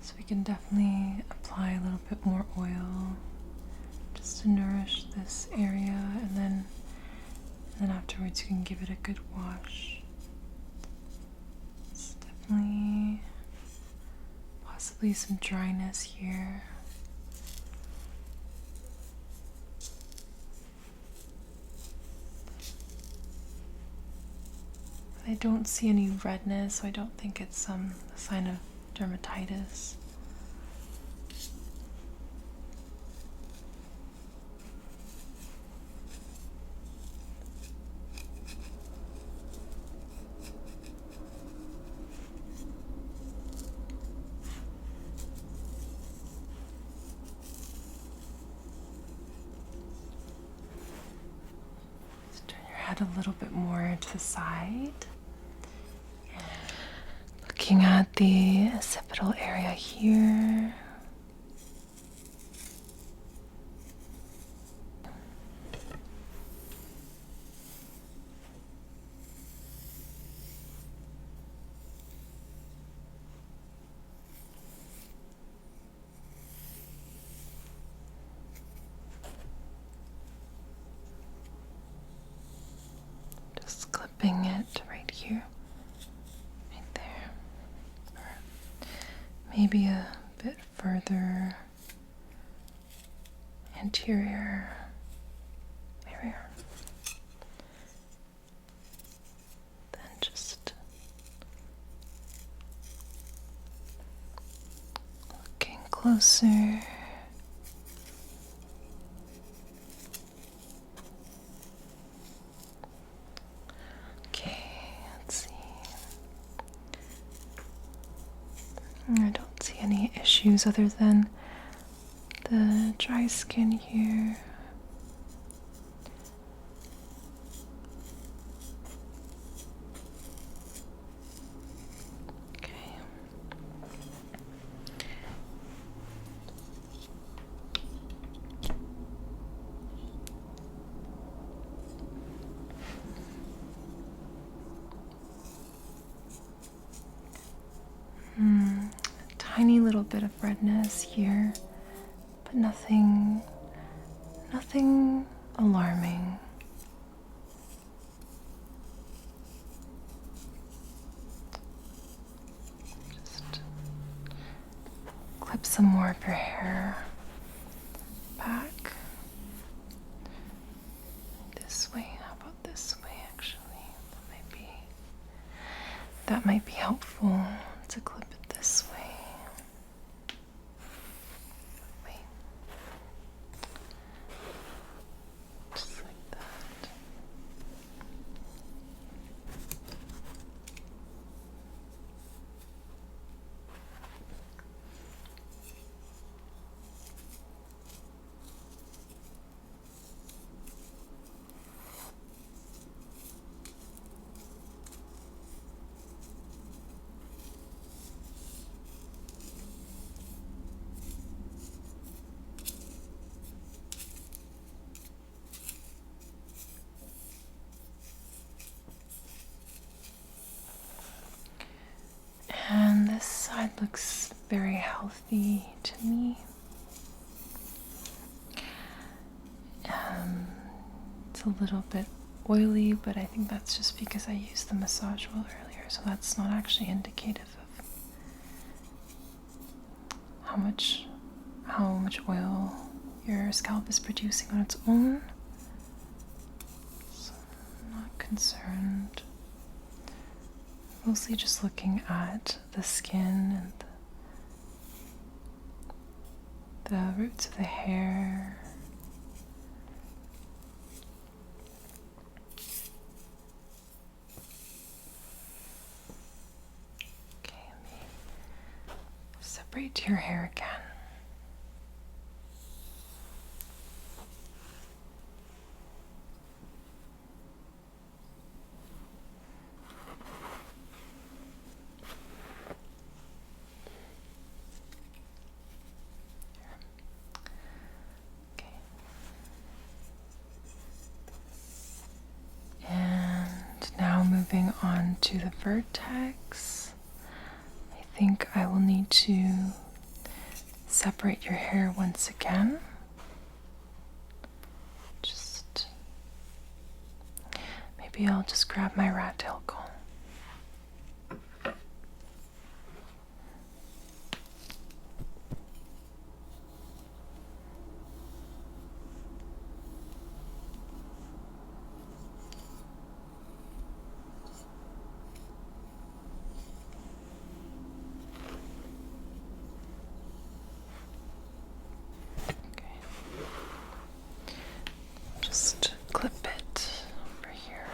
So we can definitely apply a little bit more oil just to nourish this area, and then afterwards you can give it a good wash. It's definitely possibly some dryness here. I don't see any redness, so I don't think it's a sign of dermatitis. a little bit more to the side. Looking at the occipital area here. Just clipping it right here, right there, or maybe a bit further anterior area. Then just looking closer. I don't see any issues other than the dry skin here. Okay. Tiny little bit of redness here, but nothing alarming. Just clip some more of your hair back. This way. How about this way, actually? That might be helpful to clip it this way. Wait. Just like that. And this side looks very healthy to me. It's a little bit oily, but I think that's just because I used the massage oil earlier, so that's not actually indicative of how much oil your scalp is producing on its own. So I'm not concerned. Mostly just looking at the skin and the roots of the hair. Okay, let me separate your hair again. Moving on to the vertex, I think I will need to separate your hair once again. Maybe I'll just grab my rat tail comb. Just clip it over here.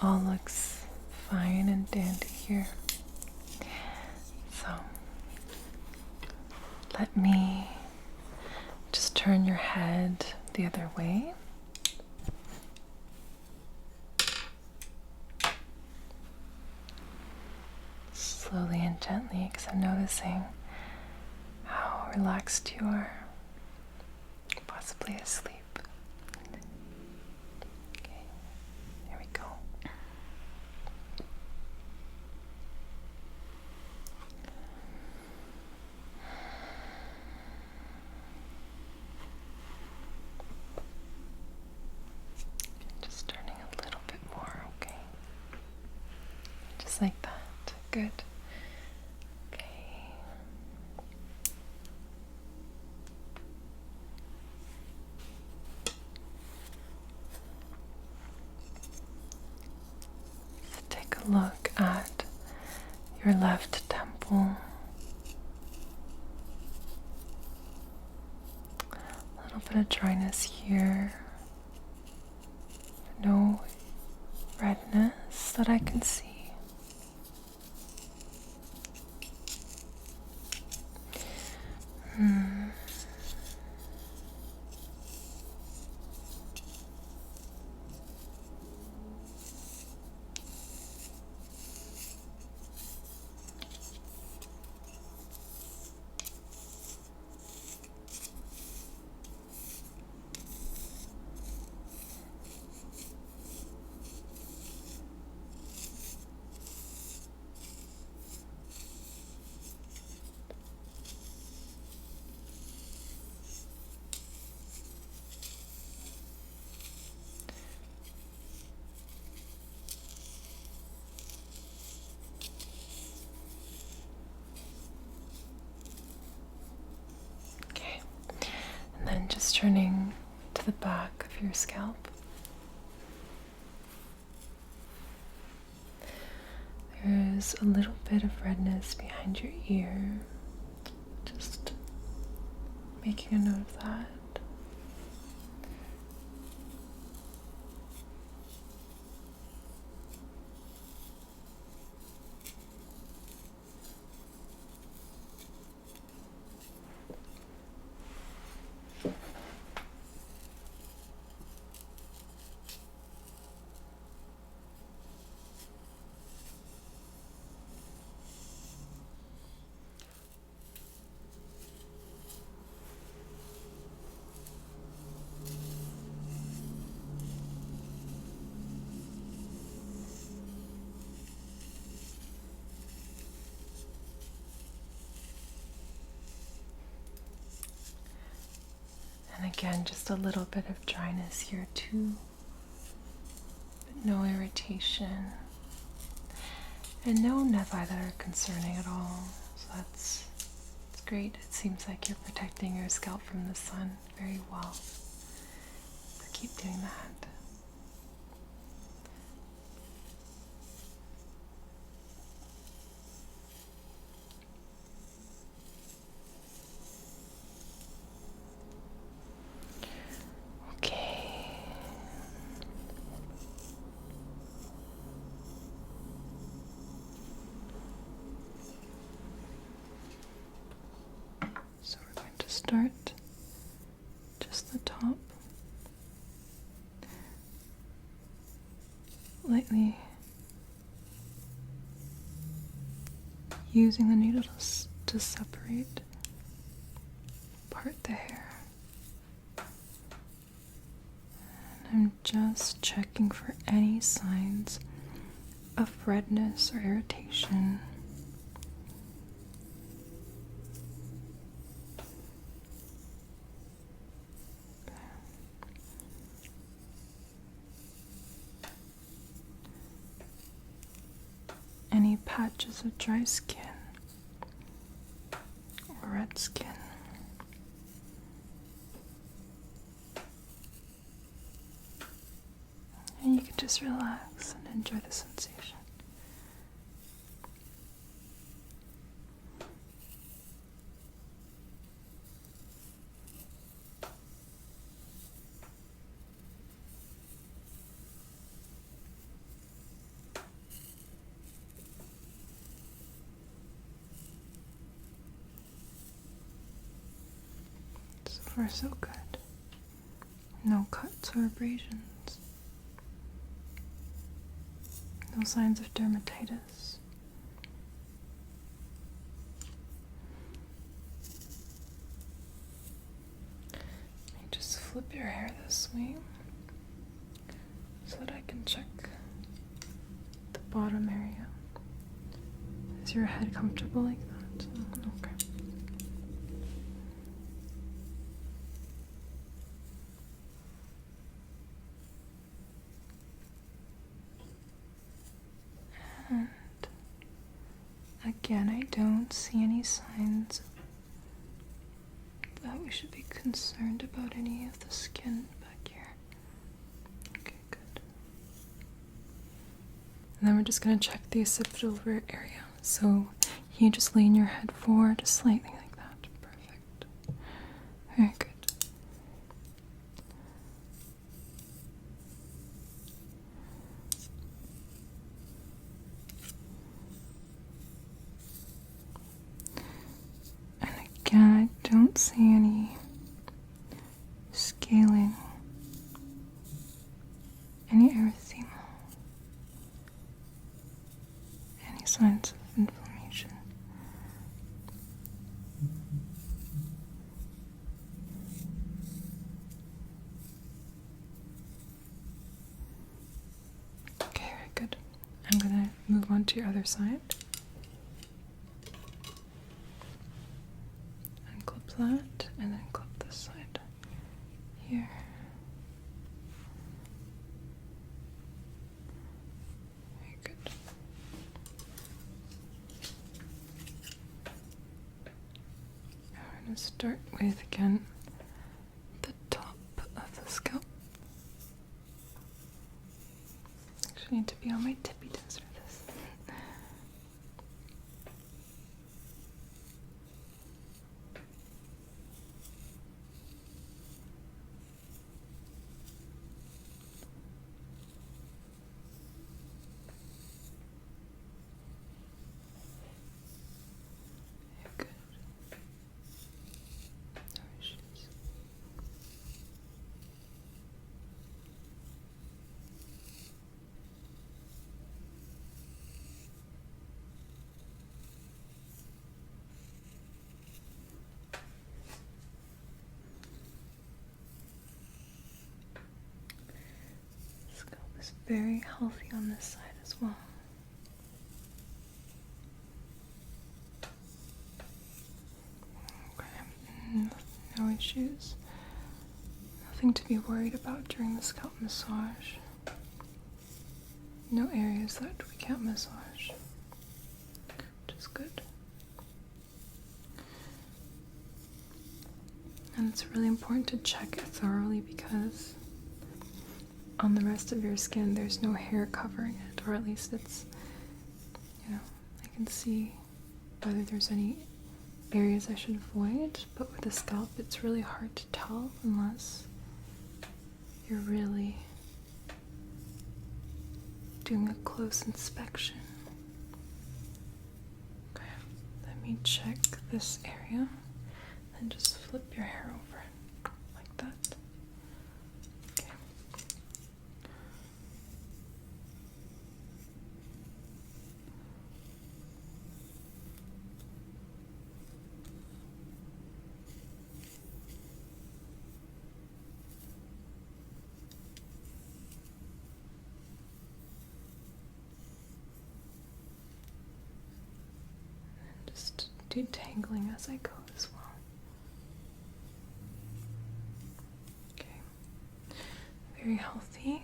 all looks fine and dandy here. So let me just turn your head the other way. Slowly and gently, because I'm noticing how relaxed you are, possibly asleep. Okay, here we go. Just turning a little bit more, okay? Just like that. Good. Okay. Let's take a look at your left temple. A little bit of dryness here. No redness that I can see. Okay, and then just turning to the back of your scalp. There's a little bit of redness behind your ear. Just making a note of that. And again, just a little bit of dryness here too, but no irritation. And no nevi that are concerning at all, so that's great. It seems like you're protecting your scalp from the sun very well. So keep doing that. Okay. So we're going to start just the top, lightly using the needle to separate apart the hair. And I'm just checking for any signs of redness or irritation. Any patches of dry skin or red skin. And you can just relax and enjoy the sensation. far so good. No cuts or abrasions. No signs of dermatitis. Let me just flip your hair this way so that I can check the bottom area. Is your head comfortable like that? Okay. And again, I don't see any signs that we should be concerned about any of the skin back here. Okay, good. And then we're just going to check the occipital area. So you just lean your head forward just slightly like that. Perfect. Very good. And again, I don't see any scaling, any erythema, any signs of inflammation. Okay, very good. I'm going to move on to your other side. Unclip that, and then clip this side here. Very good. Now we're going to start with, again, the top of the scalp. Actually, need to be on my tippy toes for this. Good. No issues. Scalp is very healthy on this side as well. Okay. No issues. Nothing to be worried about during the scalp massage. No areas that we can't massage, which is good. And it's really important to check it thoroughly because on the rest of your skin there's no hair covering it, or at least it's, I can see whether there's any areas I should avoid, but with the scalp it's really hard to tell unless you're really doing a close inspection. Okay, let me check this area and just flip your hair over like that. Okay. Just detangling as I go as well. Okay, very healthy.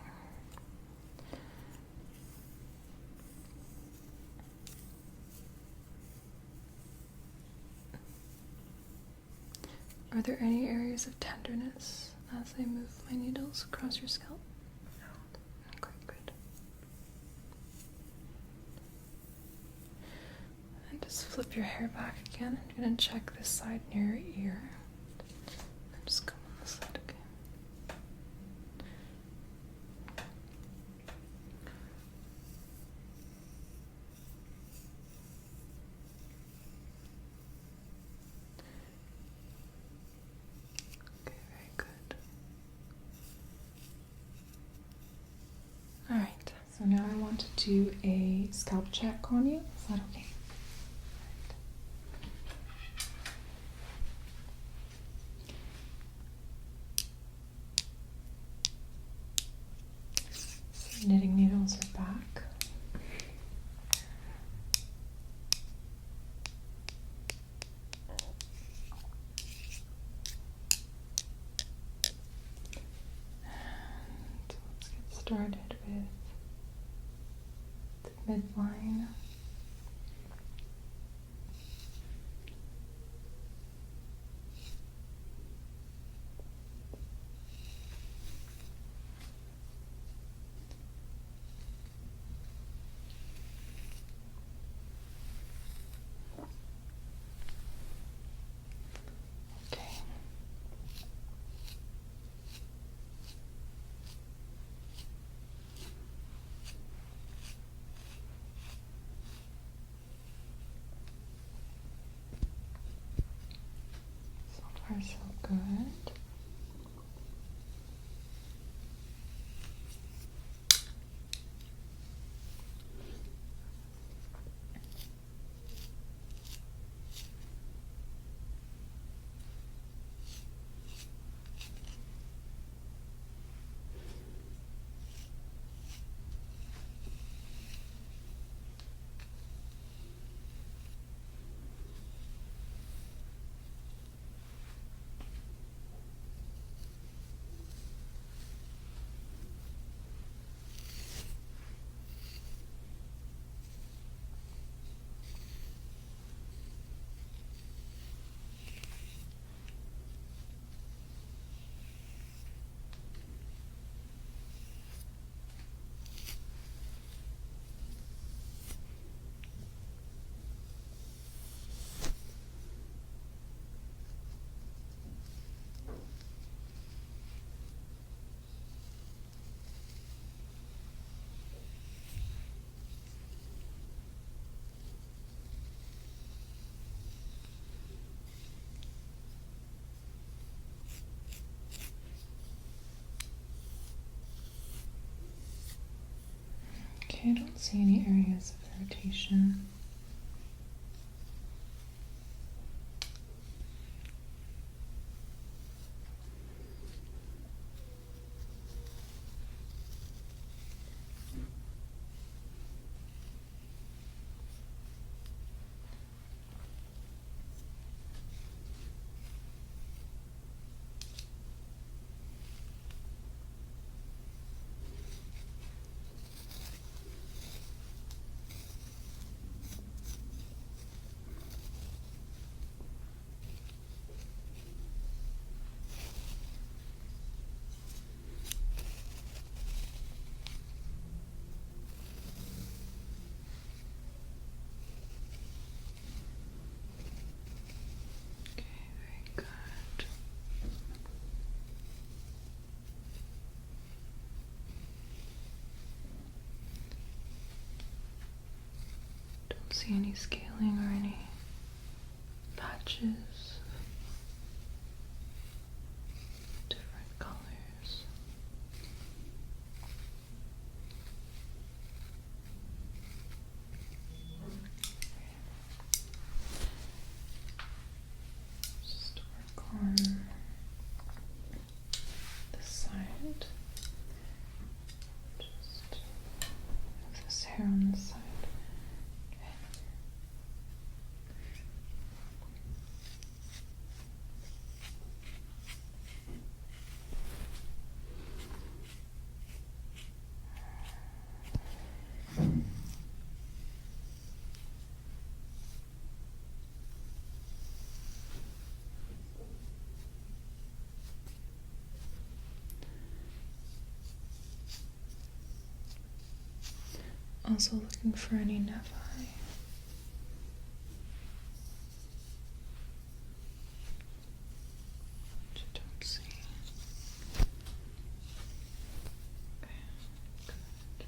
Are there any areas of tenderness as I move my needles across your scalp? No. Okay, good. And just flip your hair back again. I'm going to check this side near your ear. And just come on this side, okay? now I want to do a scalp check on you. Is that okay? So knitting needles are back. And let's get started with the midline. Okay. So far, so good. Okay, I don't see any areas of irritation. Okay, very good. Don't see any scaling or any patches of different colors. Just work on this side. Just have this hair on this side. Okay. Also looking for any nevi. Which I don't see. Okay, good.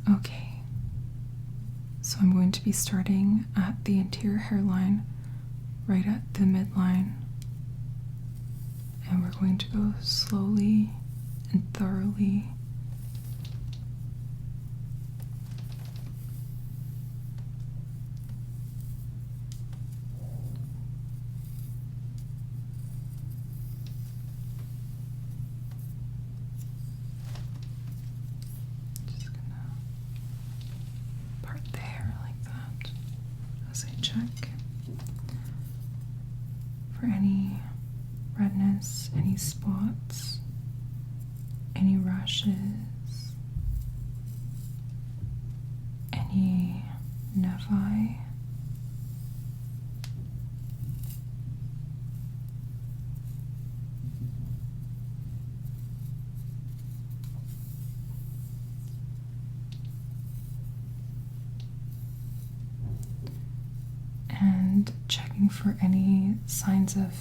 Okay, so I'm going to be starting at the anterior hairline, right at the midline, and we're going to go slowly and thoroughly. Just gonna part the hair like that as I check for any redness, any spots, any rashes, any nevi. And checking for any signs of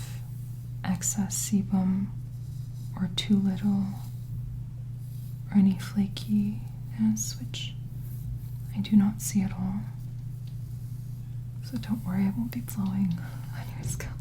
excess sebum or too little or any flakiness, which I do not see at all. So don't worry, I won't be blowing on your scalp.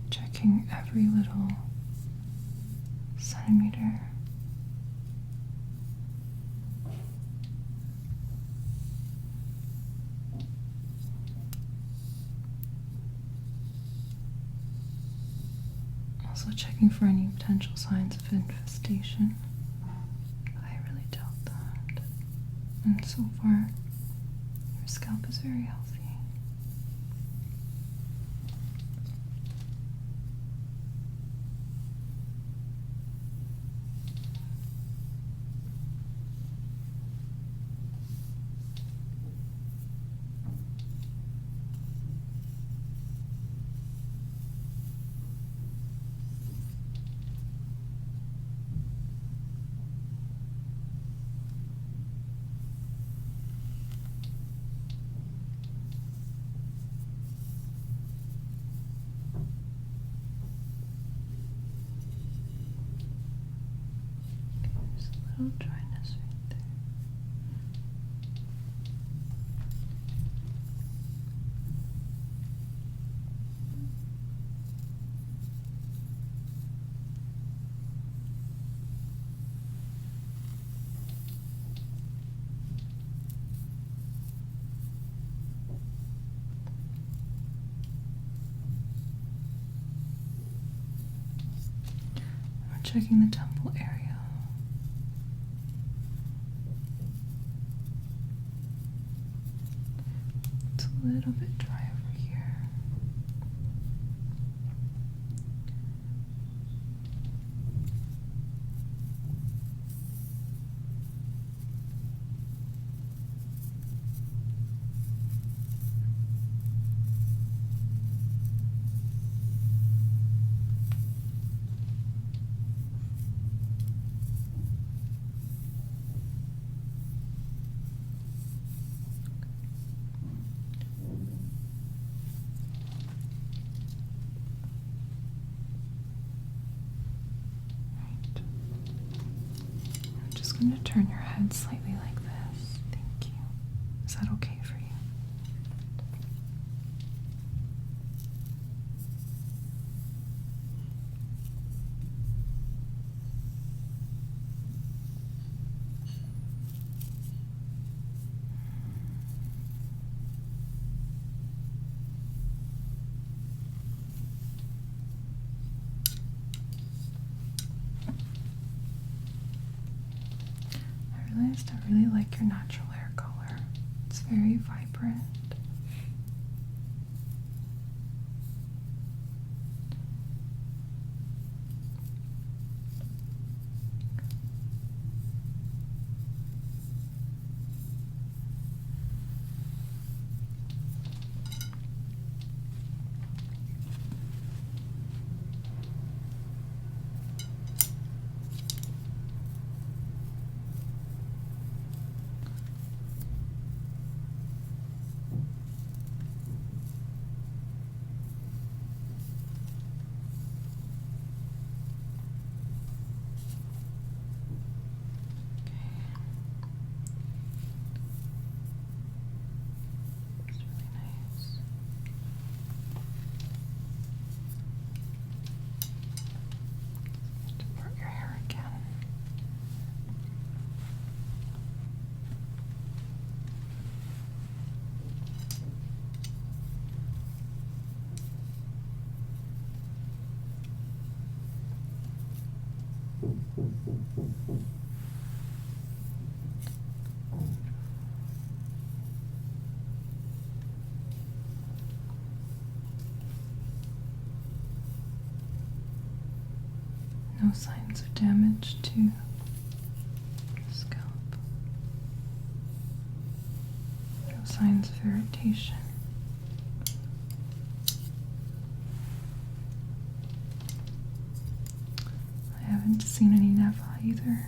Checking every little centimeter. Also checking for any potential signs of infestation. But I really doubt that. And so far, your scalp is very healthy. There's a little dryness right there. We're checking the temple area. It's a little bit dry over here. Right. I'm just going to turn your head slightly like this. Thank you. Is that okay for you? I realized I really like your natural hair color. It's very vibrant. No signs of damage to the scalp. No signs of irritation. I haven't seen any neva either.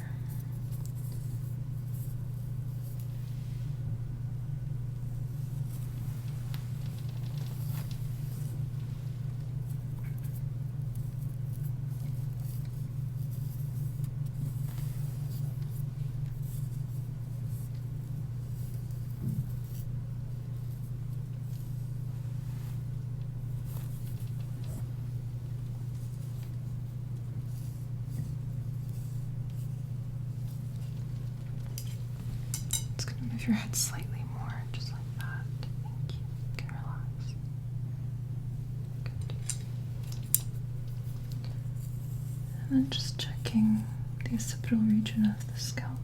It's going to move your head slightly more, just like that. Thank you. You can relax. Good. And then just checking the occipital region of the scalp.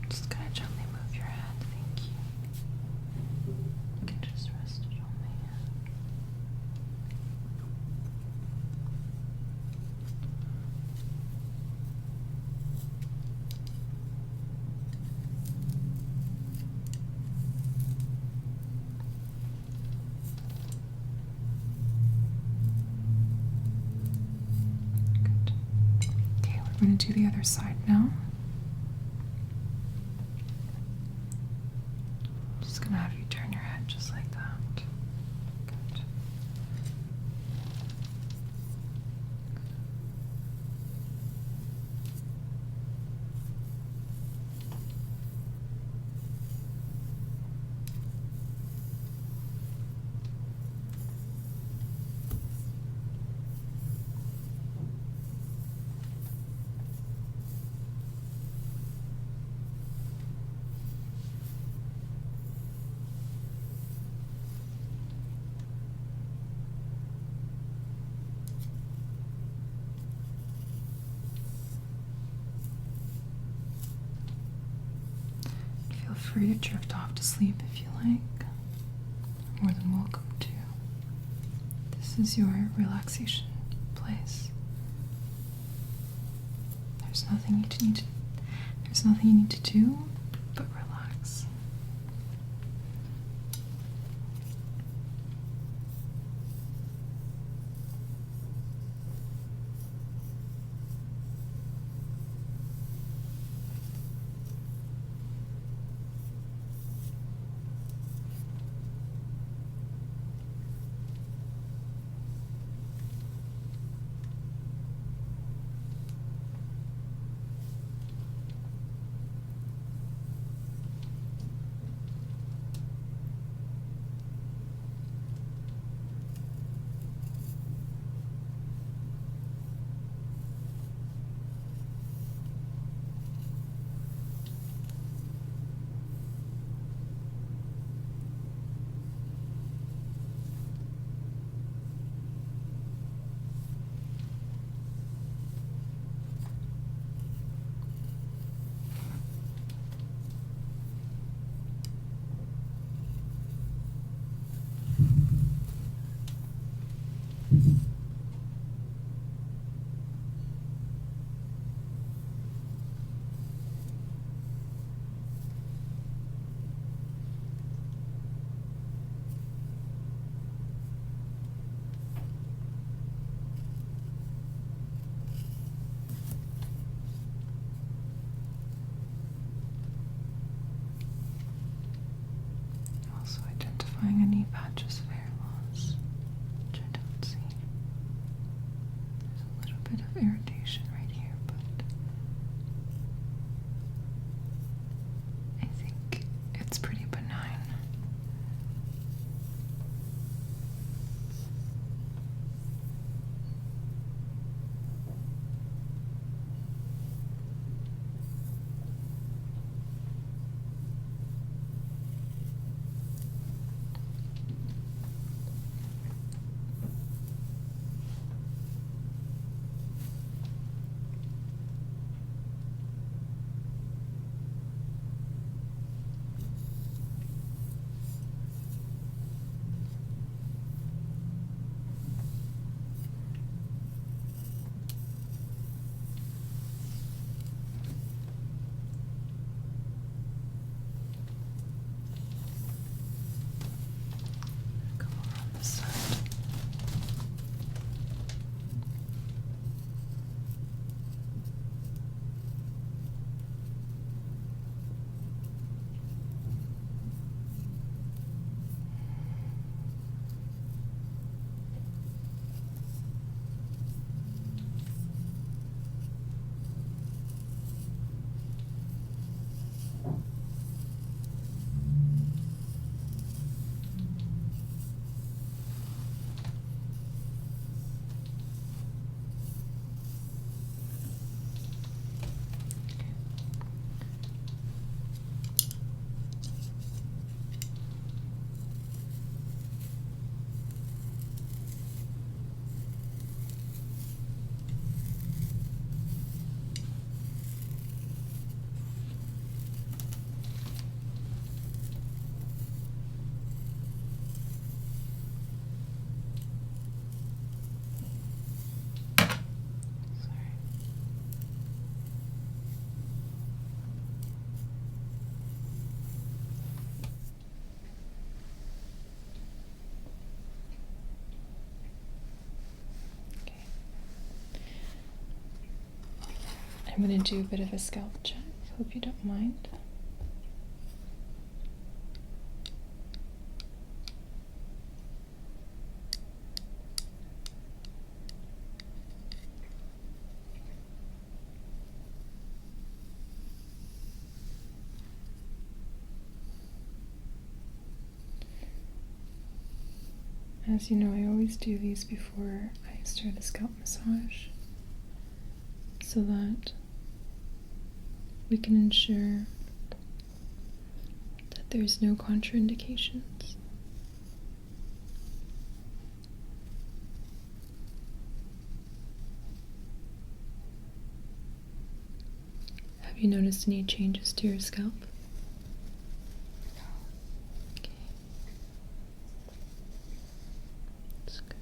Just gonna gently move your head, thank you. You can just rest it on my hand. Good. Okay, we're gonna do the other side now. Just gonna have you turn your head just like that. Good. Feel free to drift off to sleep if you like. More than welcome to. This is your relaxation place. There's nothing you need to do but relax. Also identifying any patches of hair loss, which I don't see. There's a little bit of irritation right here, but I think it's pretty benign. I'm going to do a bit of a scalp check. Hope you don't mind. As you know, I always do these before I start the scalp massage so that we can ensure that there's no contraindications. Have you noticed any changes to your scalp? Okay. That's good.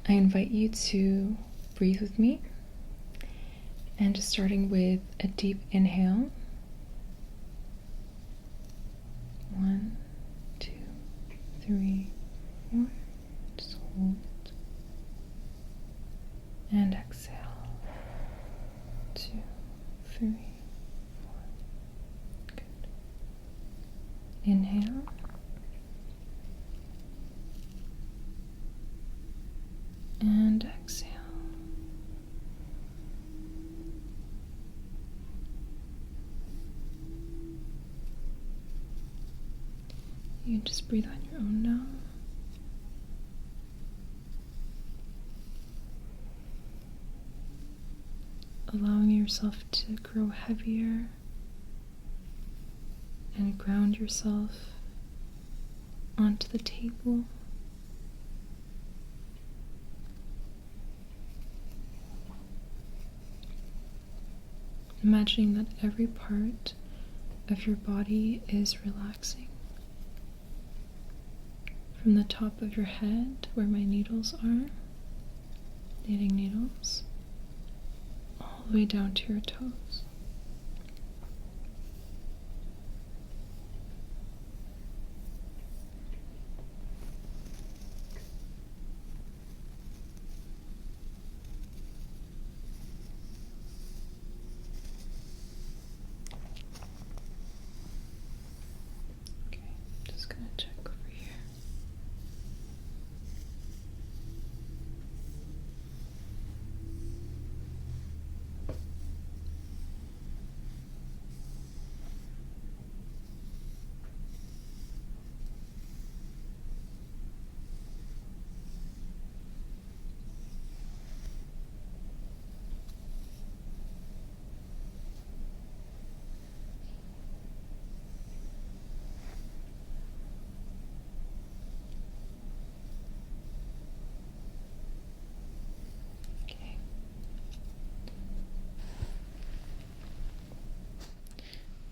I invite you to breathe with me, and just starting with a deep inhale. 1, 2, 3, 4. Just hold. And exhale. 2, 3, 4. Good. Inhale. And exhale. You can just breathe on your own now. Allowing yourself to grow heavier and ground yourself onto the table. Imagining that every part of your body is relaxing. From the top of your head, where my needles are, knitting needles, all the way down to your toes. Okay, just gonna check over here. Okay.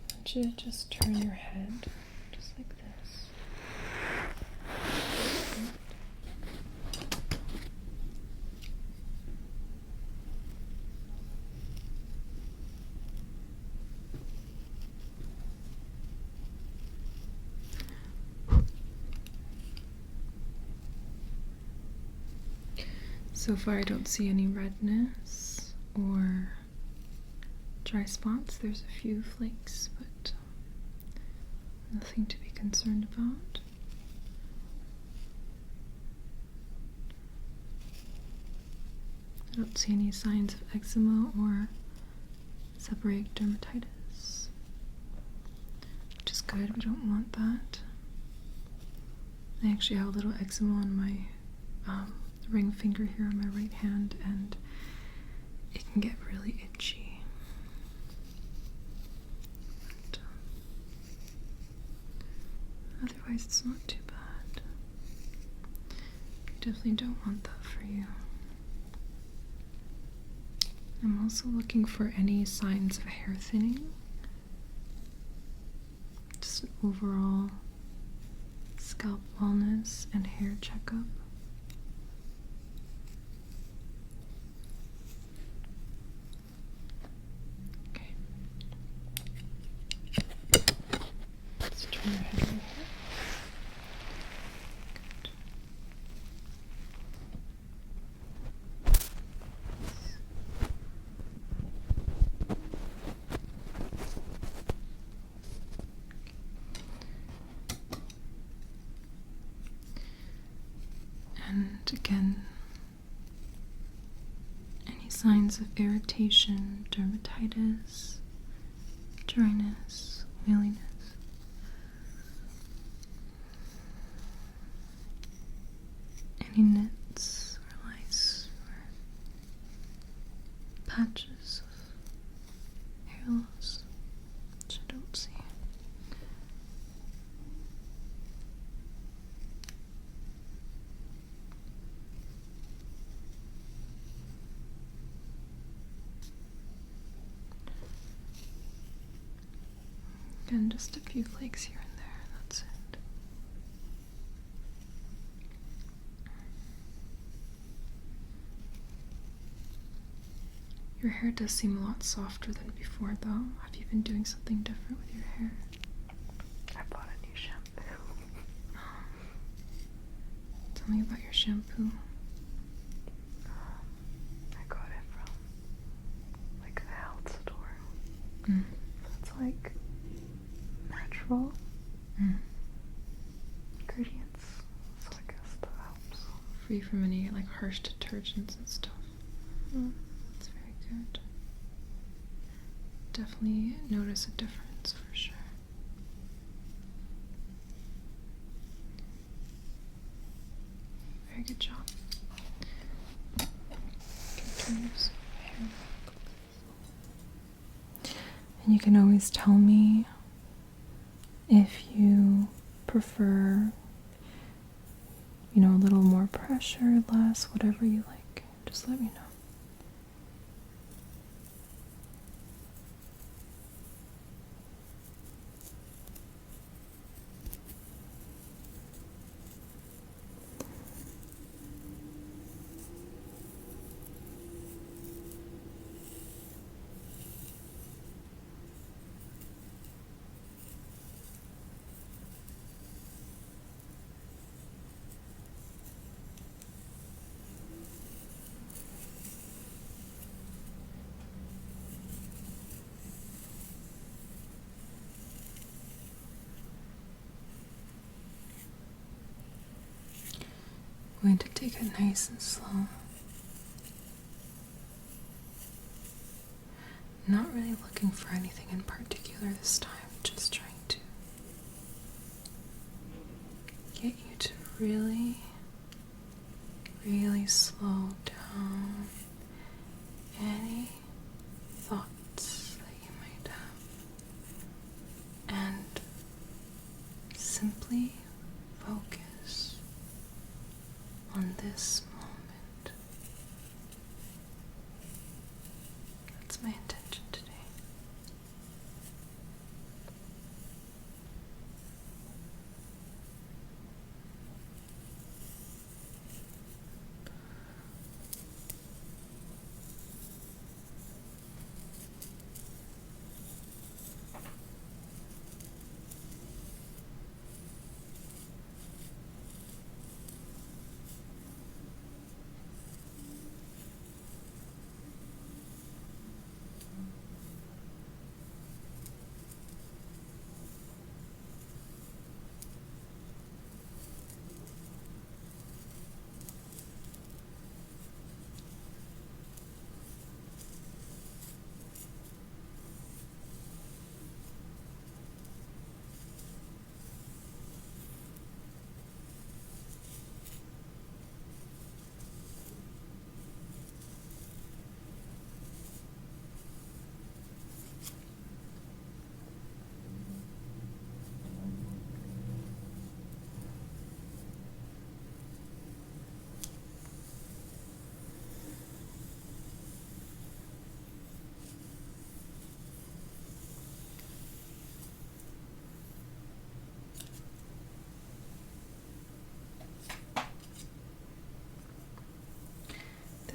I want you to just turn your head just like this. So far, I don't see any redness or dry spots. There's a few flakes, but nothing to be concerned about. I don't see any signs of eczema or seborrheic dermatitis, which is good. We don't want that. I actually have a little eczema on my ring finger here on my right hand, and it can get really itchy. But, otherwise, it's not too bad. Definitely don't want that for you. I'm also looking for any signs of hair thinning. Just overall scalp wellness and hair checkup. Okay. Let's turn your head over here. Good. And again, any signs of irritation, dermatitis, dryness, oiliness. Any nits or lice or patches of hair loss, which I don't see. Again, just a few flakes here and there, that's it. Your hair does seem a lot softer than before, though. Have you been doing something different with your hair? I bought a new shampoo. Tell me about your shampoo. I got it from like a health store. Mm. It's like natural ingredients, so I guess that helps. Free from any like harsh detergents and stuff. That's very good. Definitely notice a difference for sure. Very good job. And you can always tell me if you prefer, a little more pressure, less, whatever you like. Just let me know. I'm going to take it nice and slow. Not really looking for anything in particular this time, just trying to get you to really, really slow down any thoughts that you might have and simply focus on this moment. That's my intention today.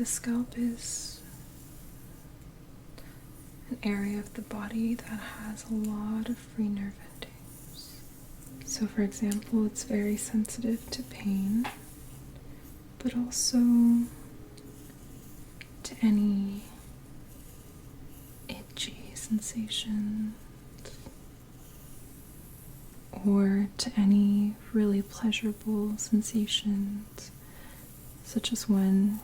the scalp is an area of the body that has a lot of free nerve endings. So, for example, it's very sensitive to pain, but also to any itchy sensations or to any really pleasurable sensations, such as when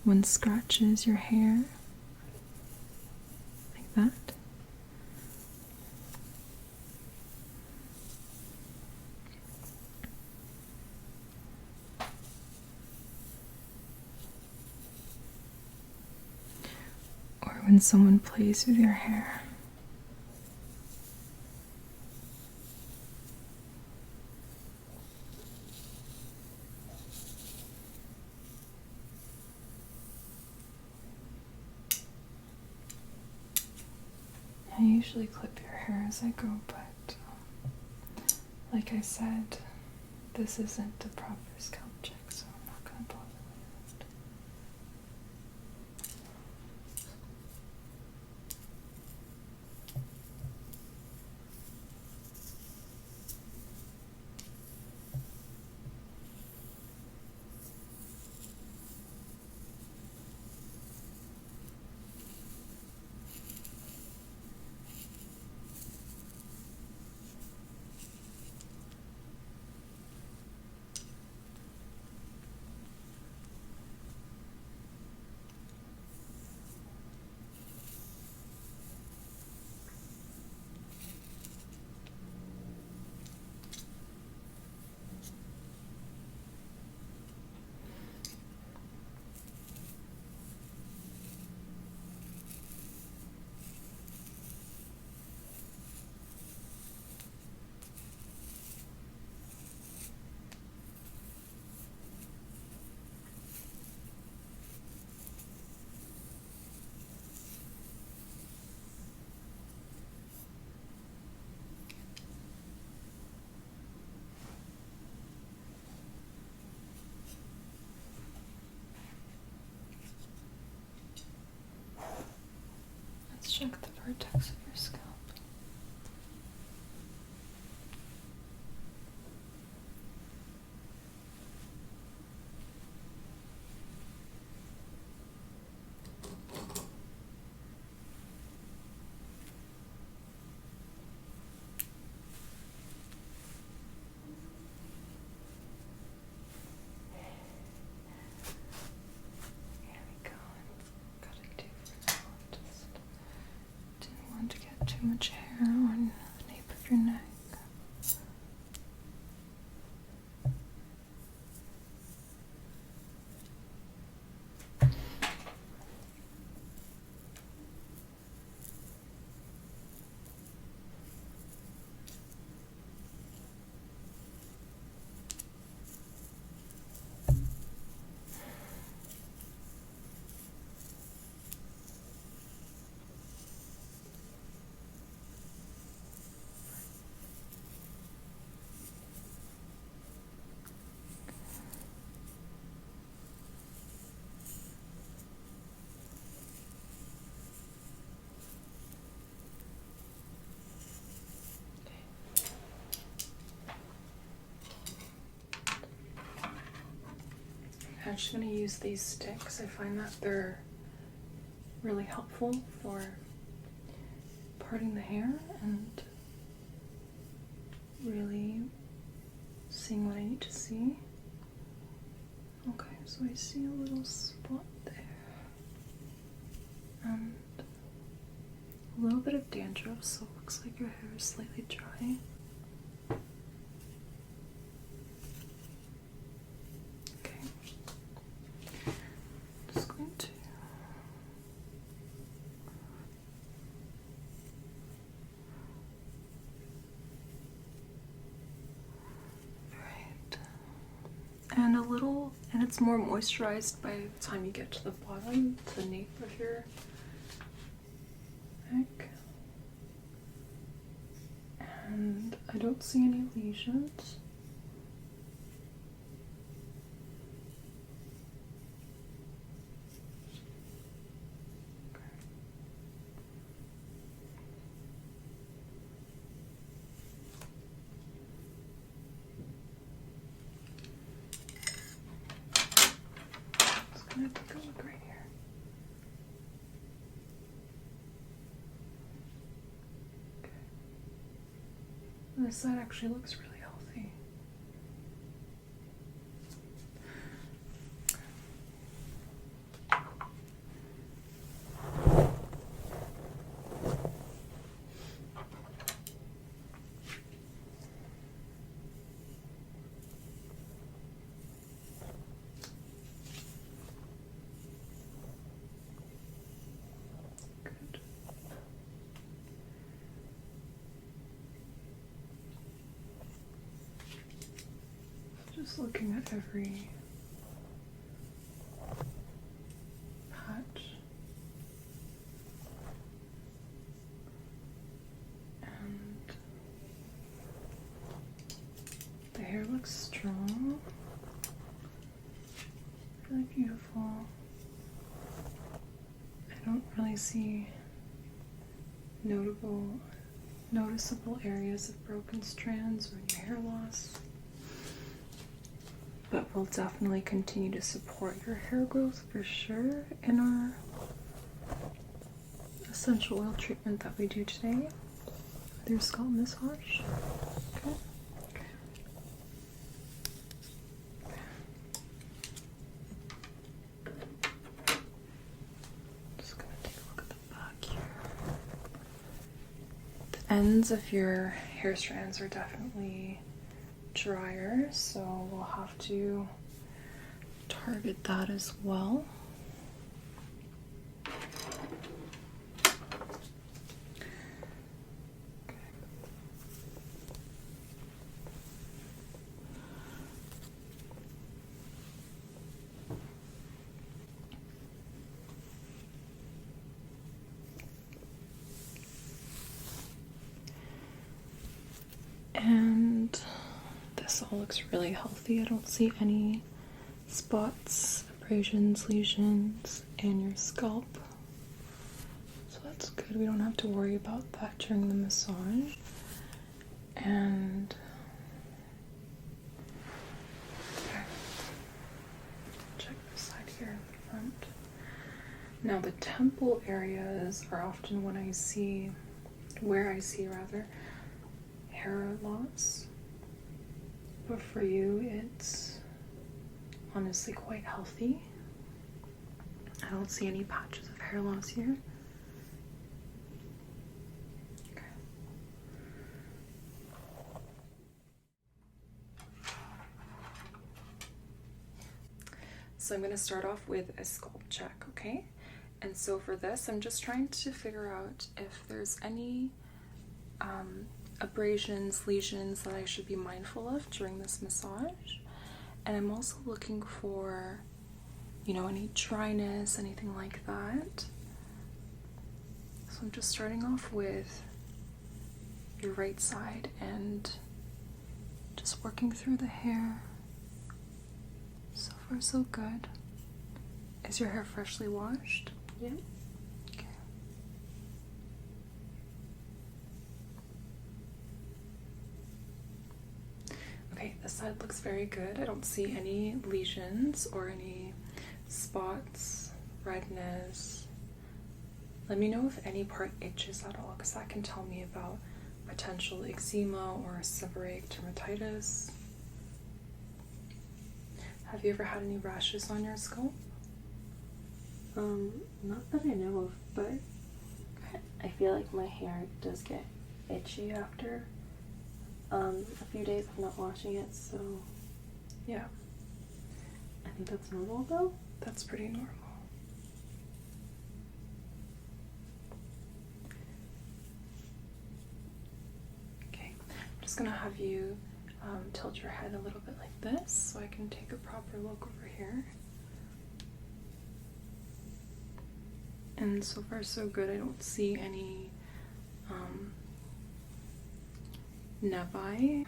one scratches your hair, like that. Or when someone plays with your hair. I usually clip your hair as I go, but like I said, this isn't a proper scalp check, so I'm not going to bother with it. Let's check the vertex of your scalp. Here we go. It's got to do for now. Just didn't want to get too much hair on the nape of your neck. I'm just going to use these sticks. I find that they're really helpful for parting the hair and really seeing what I need to see. Okay, so I see a little spot there. And a little bit of dandruff, so it looks like your hair is slightly dry. And it's more moisturized by the time you get to the bottom, to the nape of your neck. And I don't see any lesions. This side actually looks really healthy. Good. Just looking at every patch. And the hair looks strong. Really beautiful. I don't really see noticeable areas of broken strands or any hair loss. But we'll definitely continue to support your hair growth for sure in our essential oil treatment that we do today with your scalp massage. Okay. Just gonna take a look at the back here. The ends of your hair strands are definitely drier, so we'll have to target that as well. And this all looks really healthy. I don't see any spots, abrasions, lesions in your scalp. So that's good. We don't have to worry about that during the massage. And okay. Check this side here in the front. Now the temple areas are often where I see hair loss. But for you, it's honestly quite healthy. I don't see any patches of hair loss here. Okay. So I'm going to start off with a scalp check, okay? And so for this, I'm just trying to figure out if there's any abrasions, lesions that I should be mindful of during this massage. And I'm also looking for, any dryness, anything like that. So I'm just starting off with your right side and just working through the hair. So far, so good. Is your hair freshly washed? Yeah. Okay. Okay, this side looks very good. I don't see any lesions or any spots, redness. Let me know if any part itches at all, because that can tell me about potential eczema or seborrheic dermatitis. Have you ever had any rashes on your scalp? Not that I know of, but I feel like my hair does get itchy after a few days of not washing it, so Yeah, I think that's normal though. that's pretty normal. Okay, I'm just gonna have you tilt your head a little bit like this so I can take a proper look over here. And so far so good. I don't see any nevi. Okay.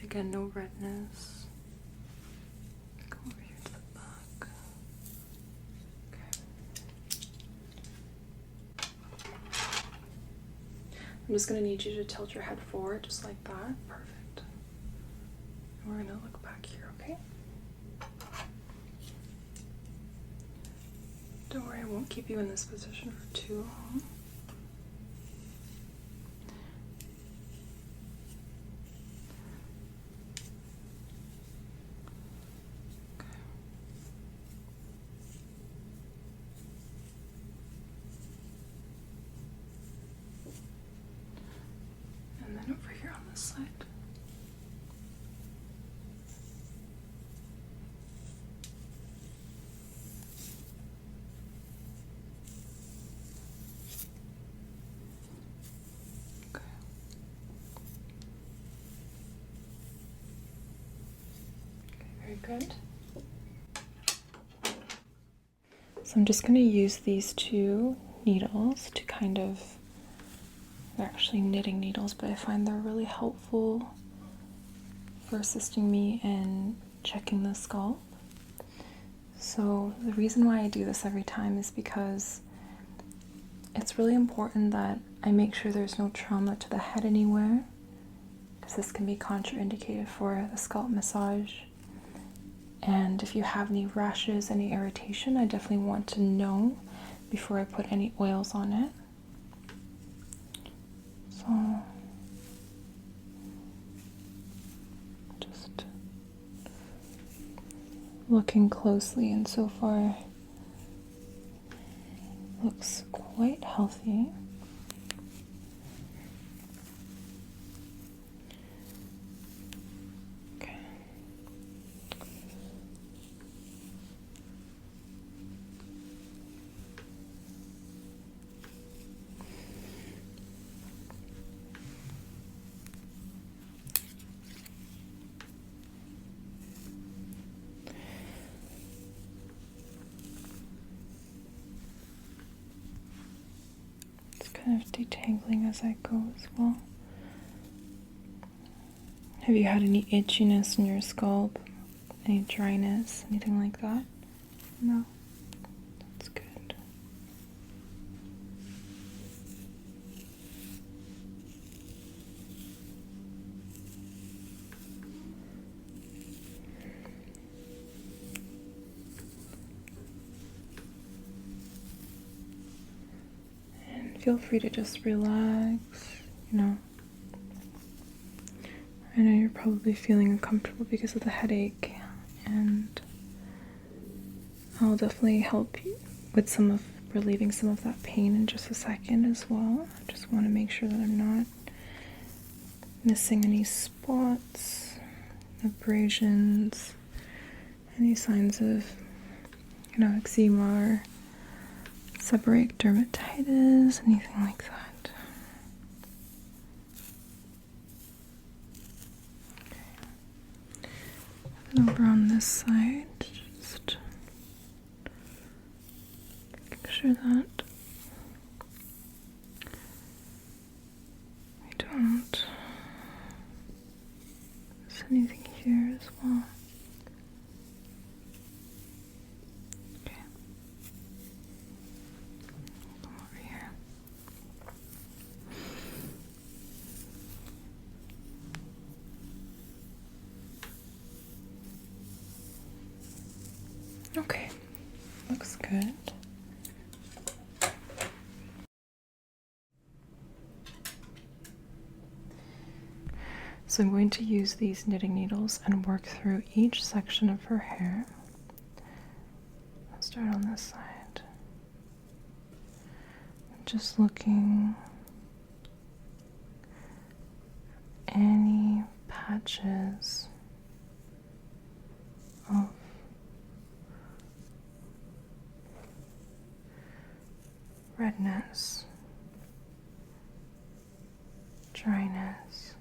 Again, no redness. Come over here to the back. Okay. I'm just going to need you to tilt your head forward just like that. Perfect. And we're going to look back here, okay? Don't worry, I won't keep you in this position for too long. Good. So I'm just going to use these two needles to kind of, they're actually knitting needles, but I find they're really helpful for assisting me in checking the scalp. So the reason why I do this every time is because it's really important that I make sure there's no trauma to the head anywhere, because this can be contraindicated for the scalp massage. And if you have any rashes, any irritation, I definitely want to know before I put any oils on it. So just looking closely, and so far looks quite healthy. Okay. Kind of detangling as I go as well. Have you had any itchiness in your scalp? Any dryness? Anything like that? No? That's good. Feel free to just relax, I know you're probably feeling uncomfortable because of the headache, and I'll definitely help you with relieving some of that pain in just a second as well. I just want to make sure that I'm not missing any spots, abrasions, any signs of, eczema or seborrheic dermatitis, anything like that. Okay. And over on this side, just making sure that we don't miss anything here as well. Okay, looks good. So I'm going to use these knitting needles and work through each section of her hair. I'll start on this side. Just looking any patches of redness, dryness.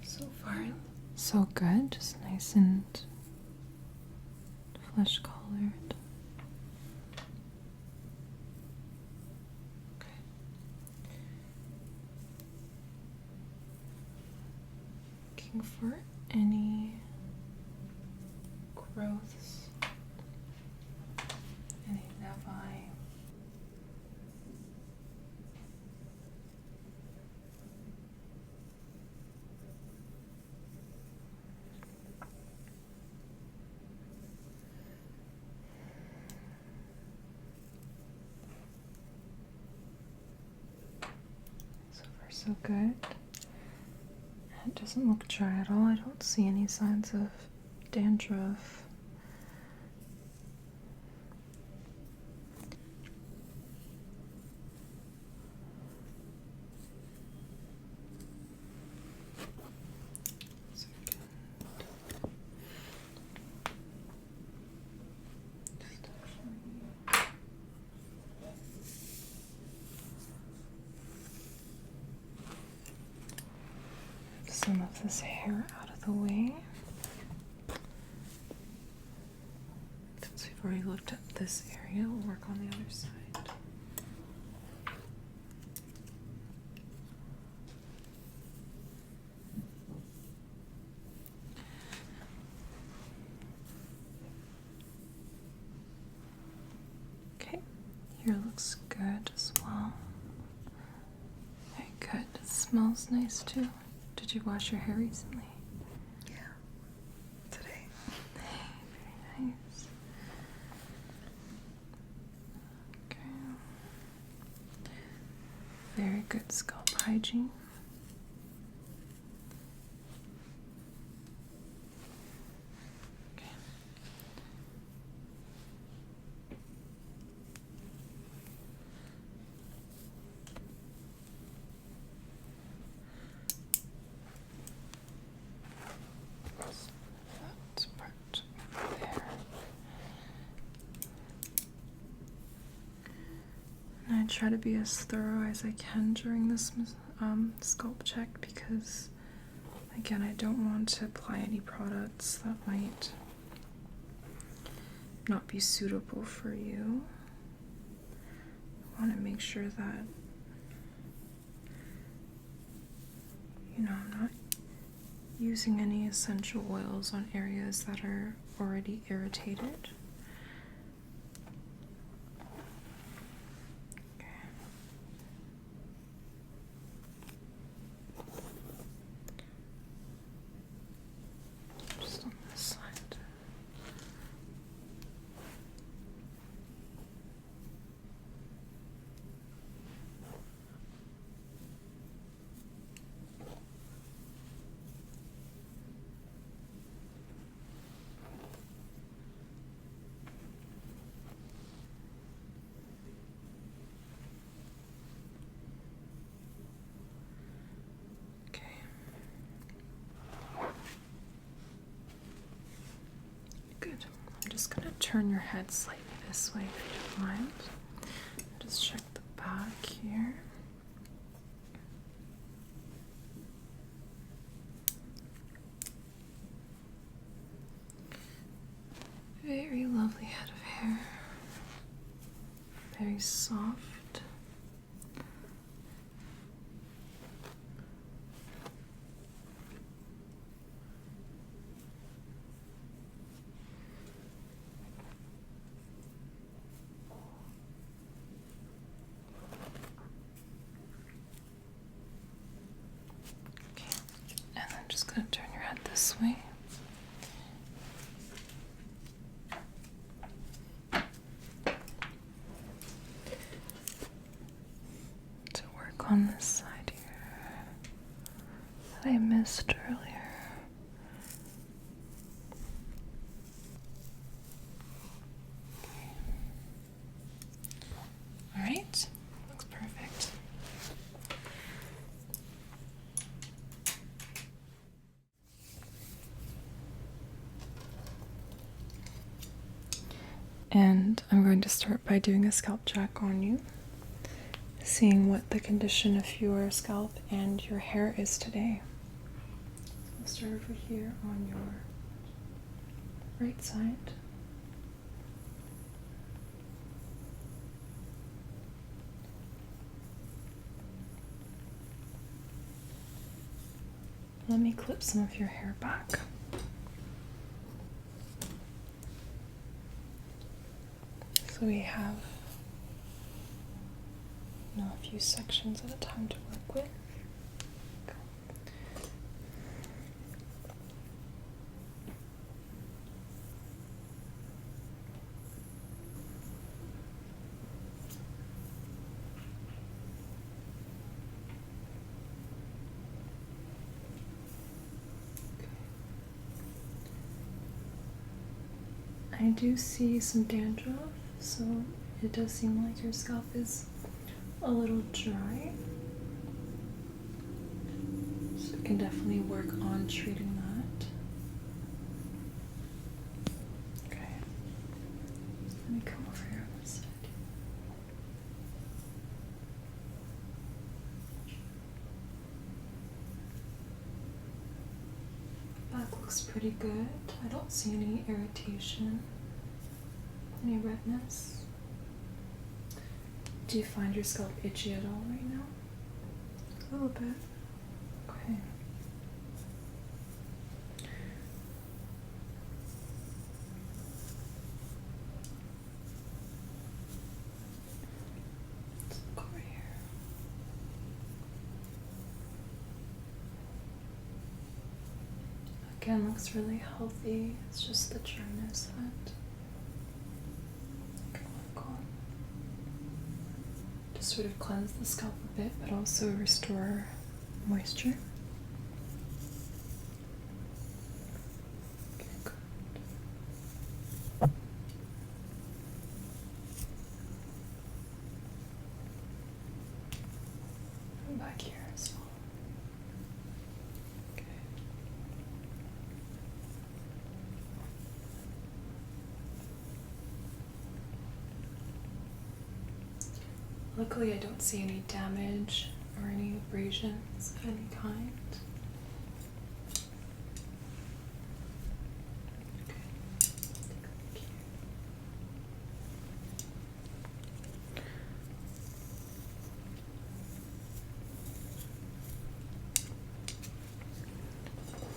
So far, so good. Just nice and flesh colored. Okay. Looking for any growths, any nevi. So good. It doesn't look dry at all. I don't see any signs of dandruff. some of this hair out of the way. Since we've already looked at this area, we'll work on the other side. Okay, here looks good as well. Very good. It smells nice too. Did you wash your hair recently? Yeah. Today. Very nice. Okay. Very good scalp hygiene. Okay. That part over there. And I try to be as thorough as I can during this scalp check because, again, I don't want to apply any products that might not be suitable for you. I want to make sure that, I'm not using any essential oils on areas that are already irritated. Okay. Just on this side. Okay. Good. I'm just going to turn your head slightly this way if you don't mind. Just check the back here. Very lovely head of hair. Very soft. Okay, and I'm just going to turn your head this way. To work on this side here that I missed earlier. All right, looks perfect. And I'm going to start by doing a scalp check on you, seeing what the condition of your scalp and your hair is today. I'll start over here on your right side. Let me clip some of your hair back. So we have a few sections at a time to work with. I do see some dandruff, so it does seem like your scalp is a little dry. So we can definitely work on treating that. Okay. Let me come over here on this side. looks pretty good. I don't see any irritation, any redness. Do you find your scalp itchy at all right now? A little bit. Okay. Let's look over here. Again, looks really healthy. It's just the dryness that can work on. To sort of cleanse the scalp a bit, but also restore moisture. Okay, good. And back here as well. Okay. Luckily, I don't see any damage or any abrasions of any kind. Okay. Take a look here.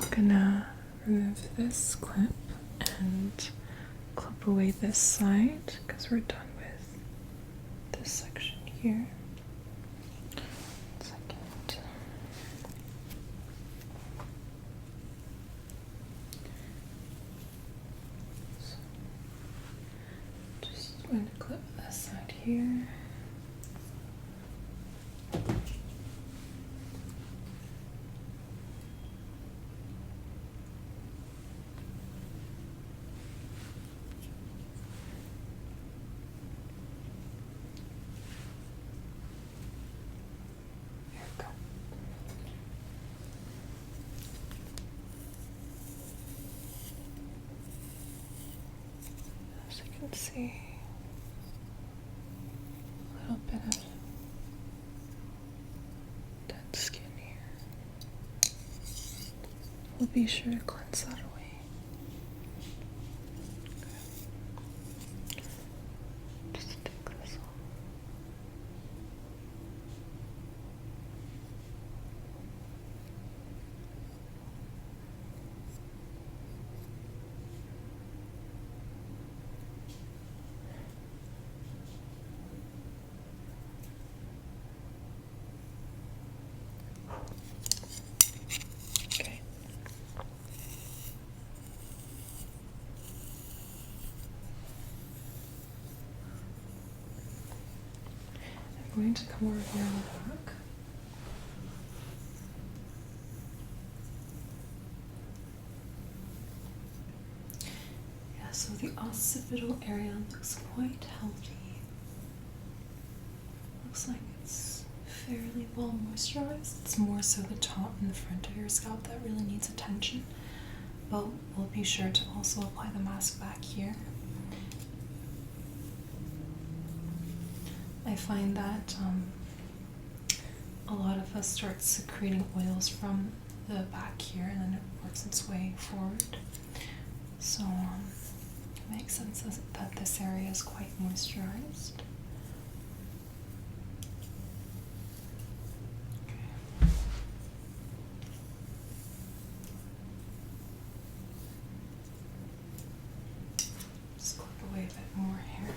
I'm gonna remove this clip and clip away this side because we're done with this section here. Second. So, just going to clip this side here. There we go. As you can see, a little bit of dead skin here. We'll be sure to cleanse that away. Okay. Just take this off. Okay. I'm going to come over here on the back. Yeah, so the occipital area looks quite healthy. Looks like it's fairly well moisturized. It's more so the top and the front of your scalp that really needs attention. But we'll be sure to also apply the mask back here. I find that a lot of us start secreting oils from the back here and then it works its way forward. So it makes sense that this area is quite moisturized. Just clip away a bit more here.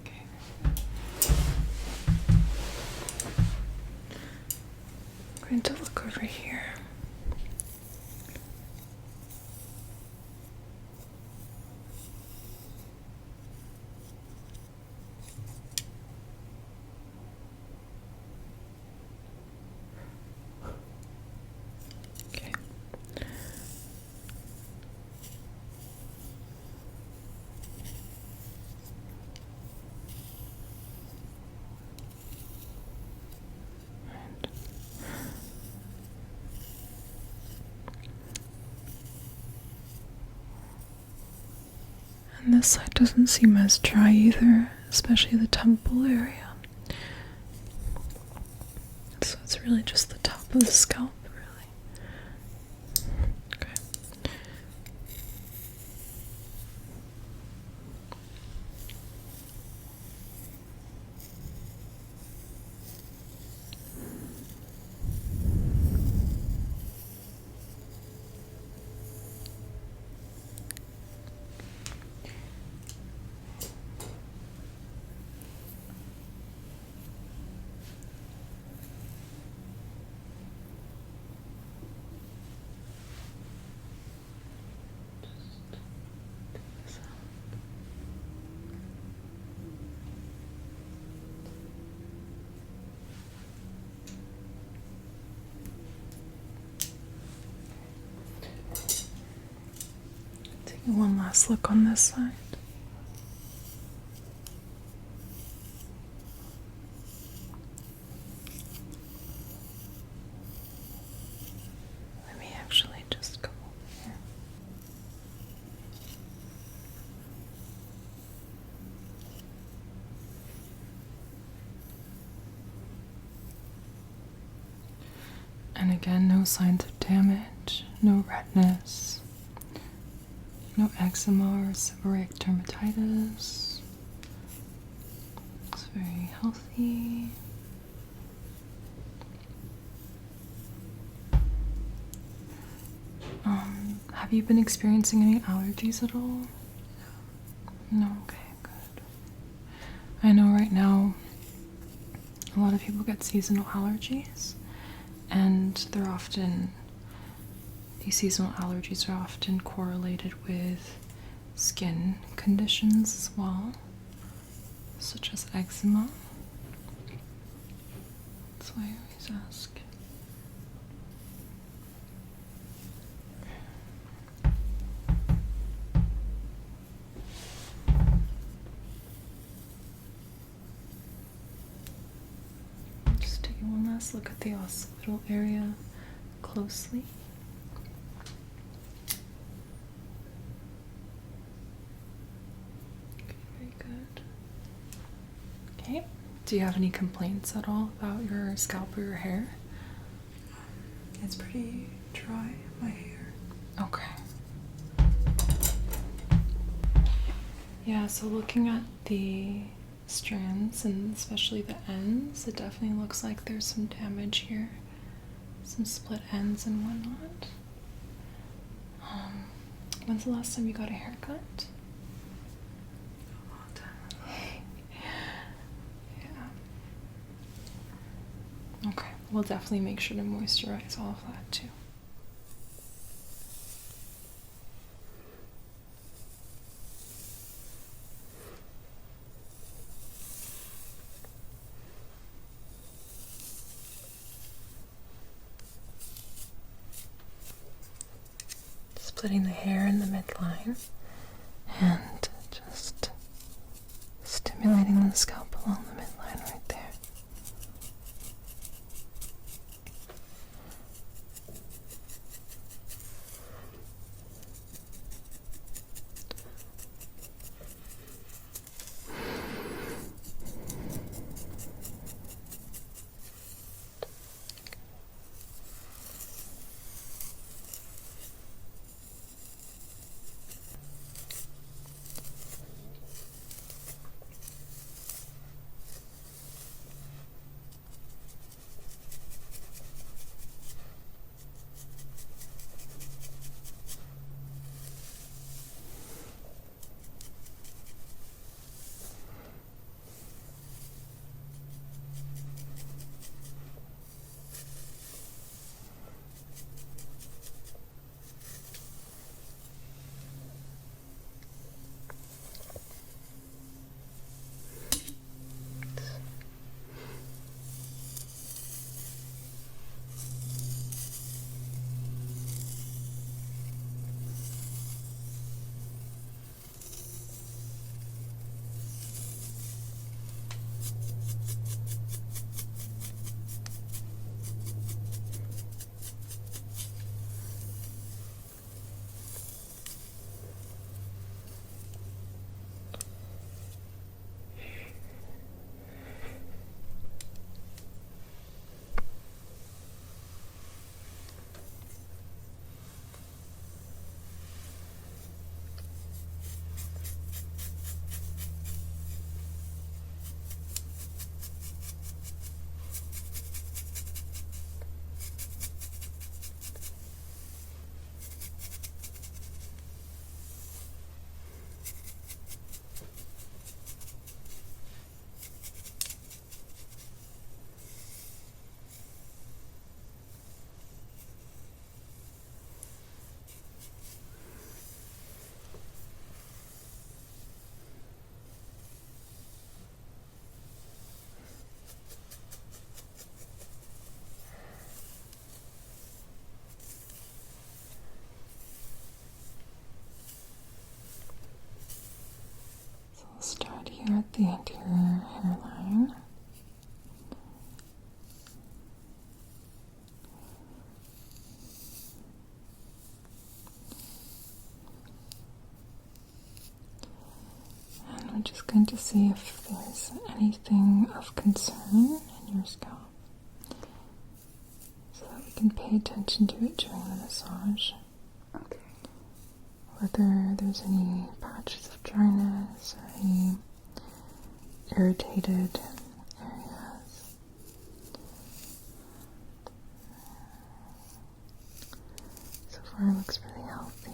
Okay. I'm going to look over here. Okay. And this side doesn't seem as dry either, especially the temple area. So it's really just the top of the scalp, really. Okay. Taking one last look on this side. Let me actually just go over here. And again, no signs of damage, no redness, no eczema or seborrheic dermatitis. It's very healthy. Have you been experiencing any allergies at all? No, okay, good. I know right now a lot of people get seasonal allergies, and these seasonal allergies are often correlated with skin conditions as well, such as eczema. That's why I always ask. Just taking one last look at the occipital area closely. Okay, very good. Okay. Do you have any complaints at all about your scalp or your hair? It's pretty dry, my hair. Okay. Yeah, so looking at the strands and especially the ends, it definitely looks like there's some damage here. Some split ends and whatnot. When's the last time you got a haircut? A long time. Yeah. Okay, we'll definitely make sure to moisturize all of that too. Splitting the hair in the midline and just stimulating the scalp along the midline right there. I'll start here at the anterior hairline. And we're just going to see if there's anything of concern in your scalp, so that we can pay attention to it during the massage. Okay. Whether there's any patches of dryness or any irritated areas. So far it looks really healthy.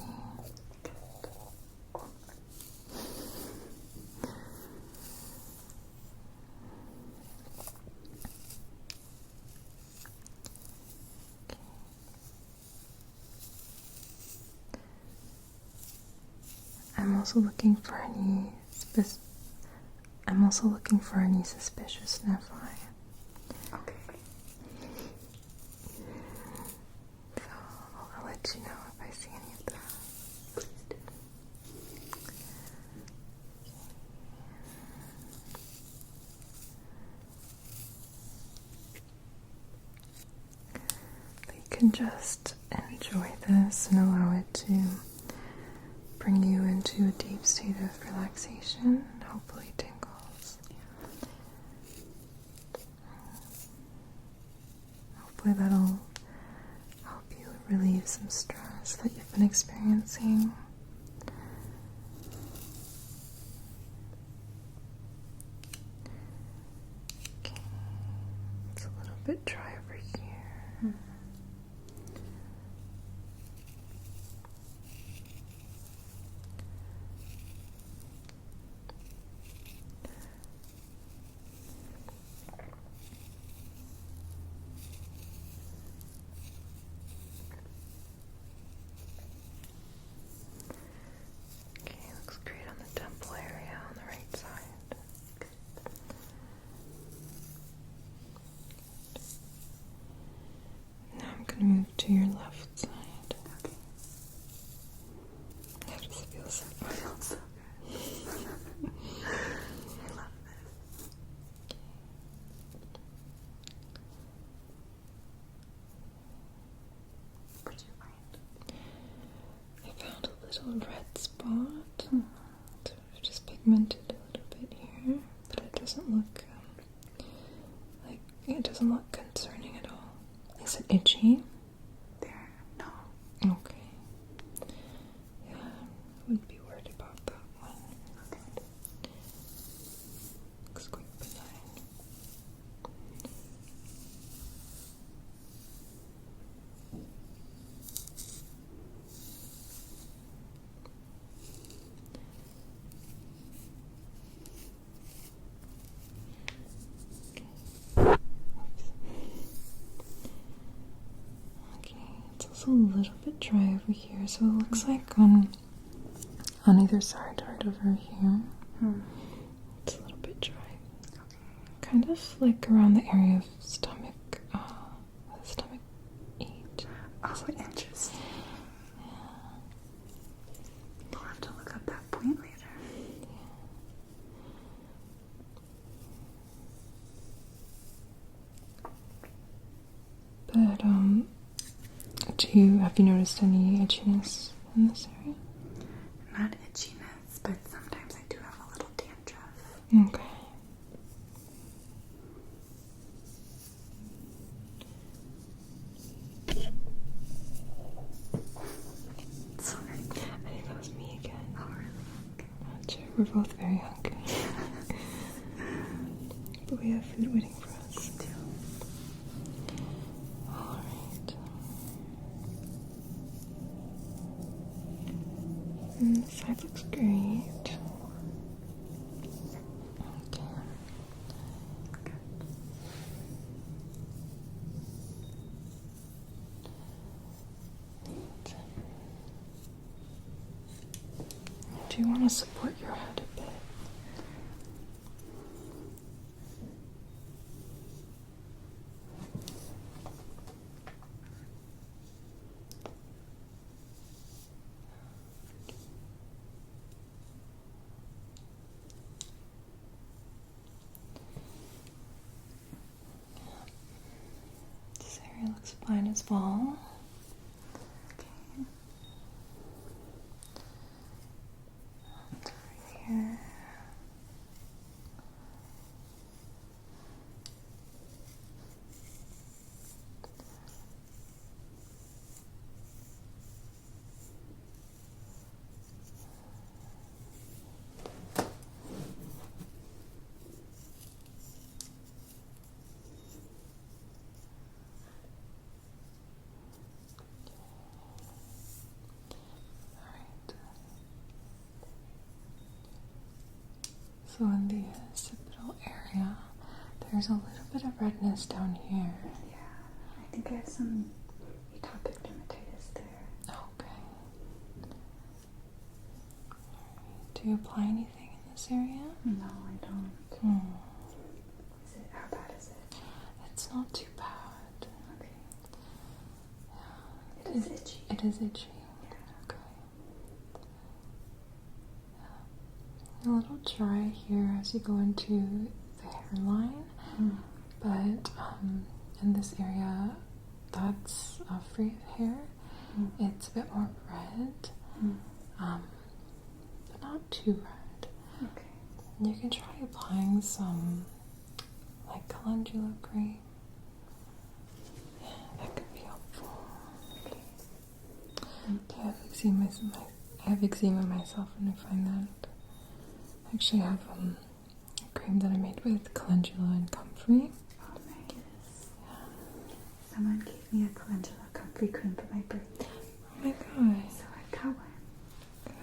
I'm also looking for any suspicious nephi. Okay. So I'll let you know if I see any of that. Please do. But you can just enjoy this and allow it to bring you into a deep state of relaxation, and hopefully tingles. Hopefully that'll help you relieve some stress that you've been experiencing. Okay. It's a little bit dry over here. Okay, looks great on the temple area on the right side. Now I'm going to move to your left side. Okay. How does it feel so far? Feels so good. I love this. What'd you find? I found a little red spot. Sort of just pigmented a little bit here, but it doesn't look concerning at all. Is it itchy? There. No. Okay. Yeah, I wouldn't be worried about that one. Okay. Looks quite benign. Okay, it's also a little bit dry over here, so it looks like on either side, right over here, it's a little bit dry. Kind of like around the area of stomach, stomach 8. Oh, interesting. I'll have to look up that point later. But have you noticed any itchiness in this area? Not itchiness, but sometimes I do have a little dandruff. Okay. Sorry. I think that was me again. Oh, really? Not sure. We're both very hungry. But we have food waiting for us. Me too. Alright. The side looks great. Okay. Do you want to support your head a bit? spine as well. Okay. Right here. So in the occipital area, there's a little bit of redness down here. Yeah, I think I have some atopic dermatitis there. Okay. Do you apply anything in this area? No, I don't. Is it? How bad is it? It's not too bad. Okay. Yeah. It is itchy. It is itchy. Yeah. Okay. A little dry here as you go into the hairline, but in this area that's free of hair, it's a bit more red, but not too red. Okay. You can try applying some like calendula cream. Yeah, that could be helpful. Okay. I have eczema myself, and I find that I actually have a cream that I made with calendula and comfrey. Oh, nice. Someone gave me a calendula comfrey cream for my birthday, Oh my god. so I got one.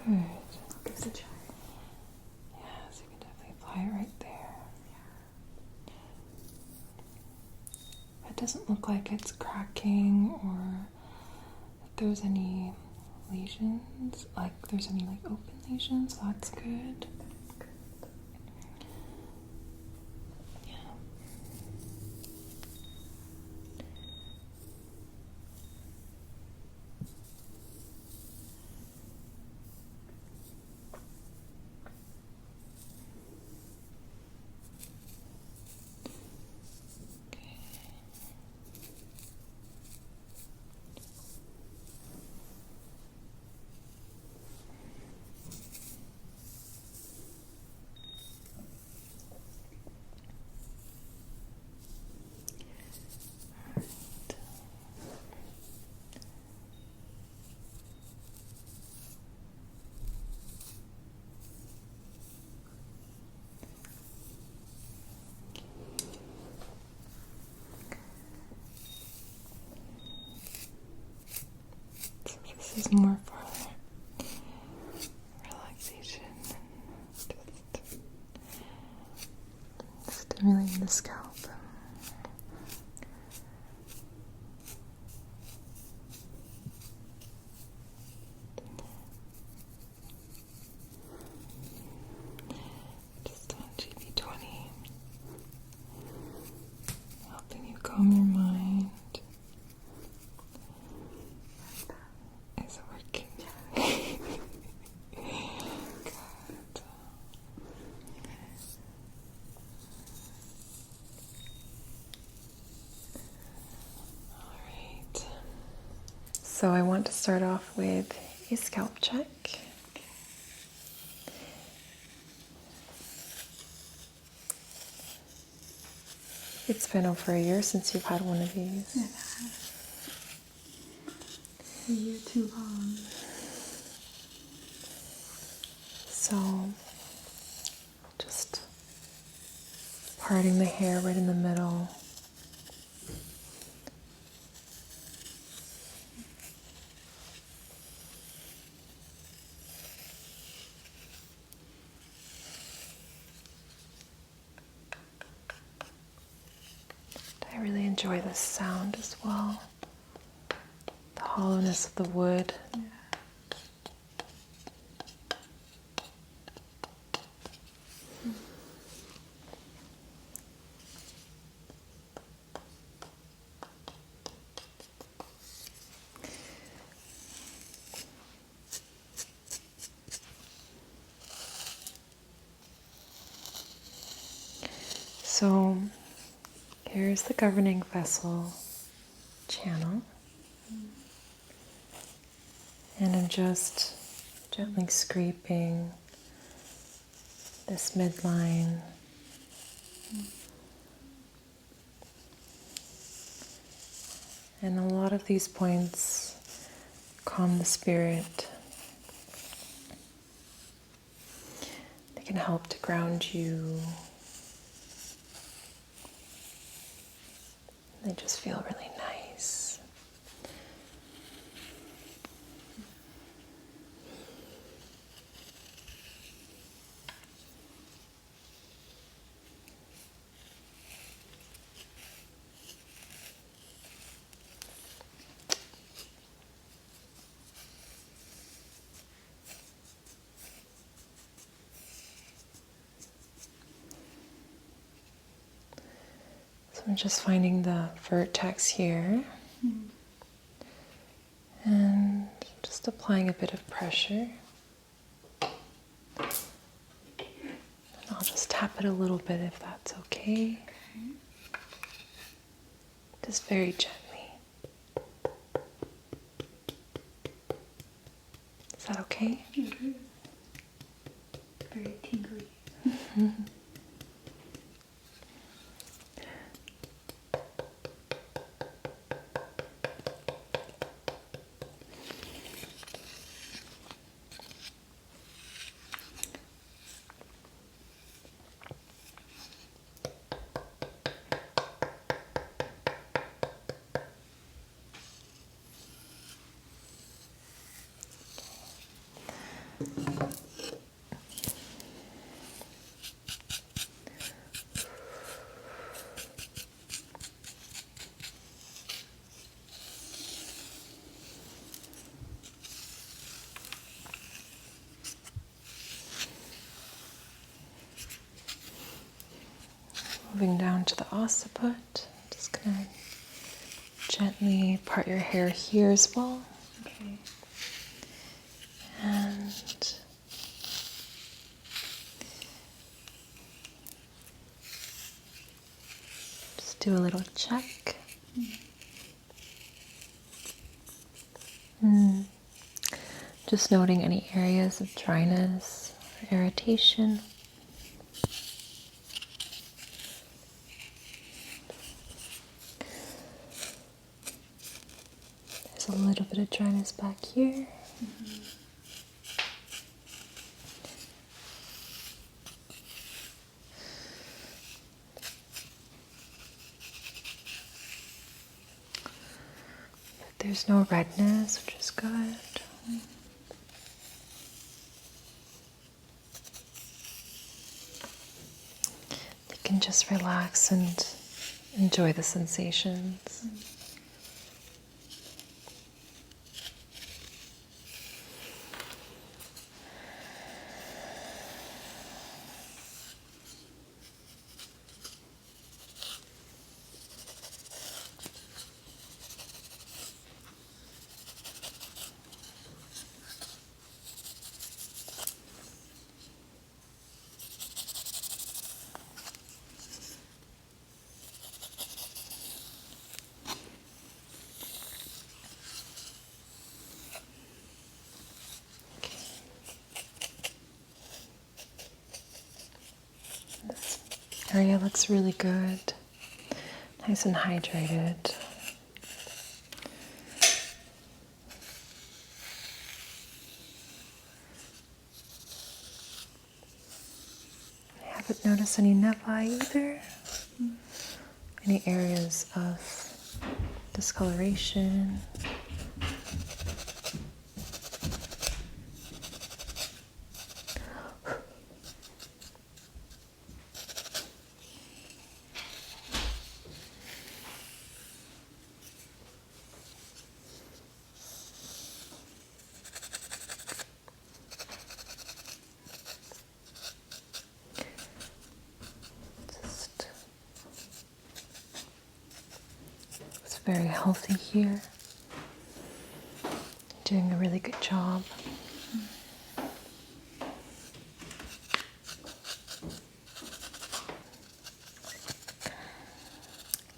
Good. I'll give it a try. Yeah, so you can definitely apply it right there. It doesn't look like it's cracking or if there's any lesions, like there's any like open lesions, so that's good. Yeah. So this is more for relaxation and just stimulating the scalp. Just on GB20, helping you calm your mind. Is it working? Good. Alright. So I want to start off with a scalp check. It's been over a year since you've had one of these. A year too long. So just parting the hair right in the middle. I really enjoy this sound as well. The hollowness of the wood. So here's the governing vessel channel. And I'm just gently scraping this midline. And a lot of these points calm the spirit. They can help to ground you. They just feel really nice. So I'm just finding the vertex here and just applying a bit of pressure. And I'll just tap it a little bit if that's okay. Just very gently. Is that okay? Very tingly. Moving down to the occiput, just gonna gently part your hair here as well. Okay. And just do a little check. Just noting any areas of dryness or irritation. There's a little bit of dryness back here. There's no redness, which is good. You can just relax and enjoy the sensations. This area looks really good, nice and hydrated. I haven't noticed any nevi either. Any areas of discoloration. It's very healthy here. Doing a really good job.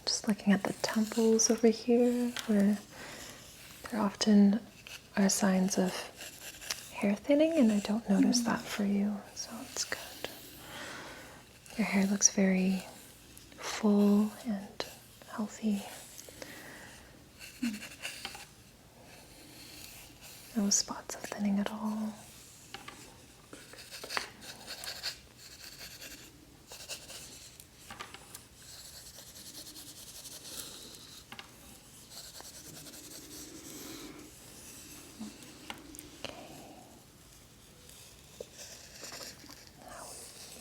Just Just looking at the temples over here, where there often are signs of hair thinning, and I don't notice that for you, so it's good. Your hair looks very full and healthy. No spots of thinning at all.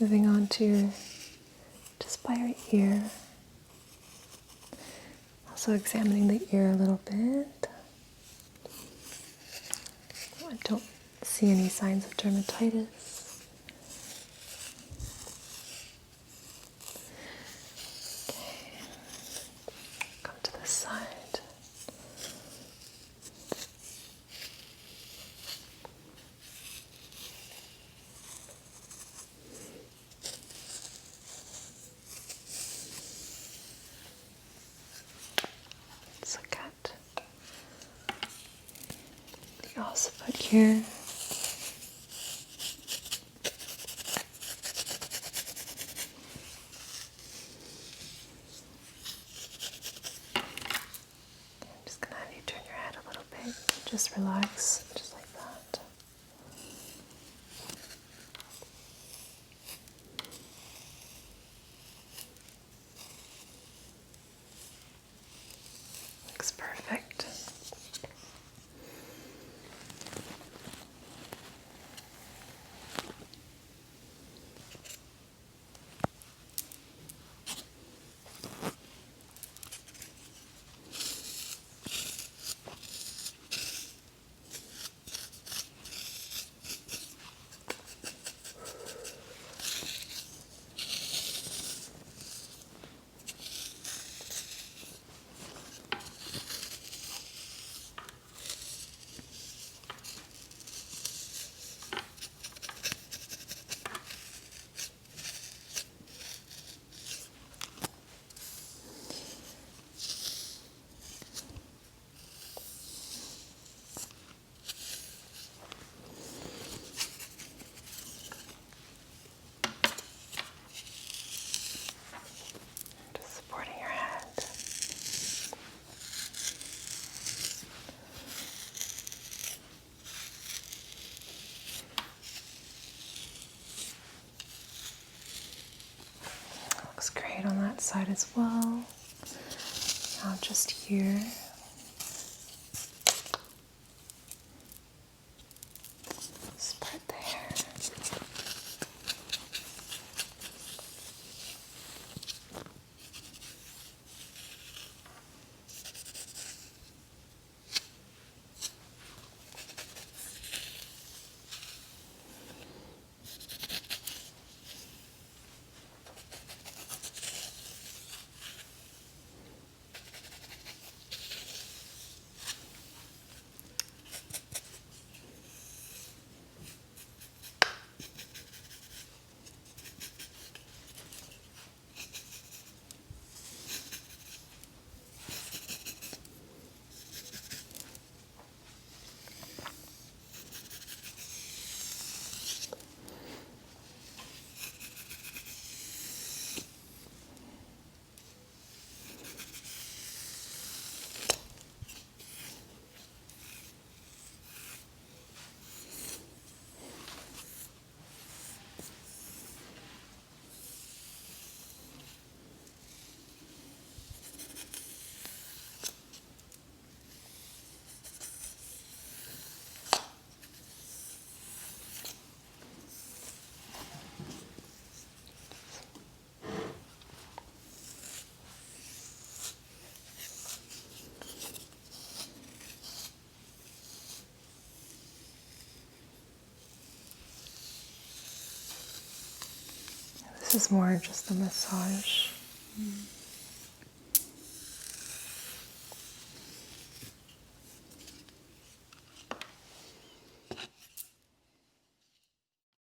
Moving on to just by your ear. Also examining the ear a little bit. I don't see any signs of dermatitis. Okay. Come to this side. Let's look at the occiput here. I'm just gonna have you turn your head a little bit. Just relax, just like that. Looks perfect. Just supporting your head. Looks great on that side as well. Now just here. Just part the hair. This is more just a massage.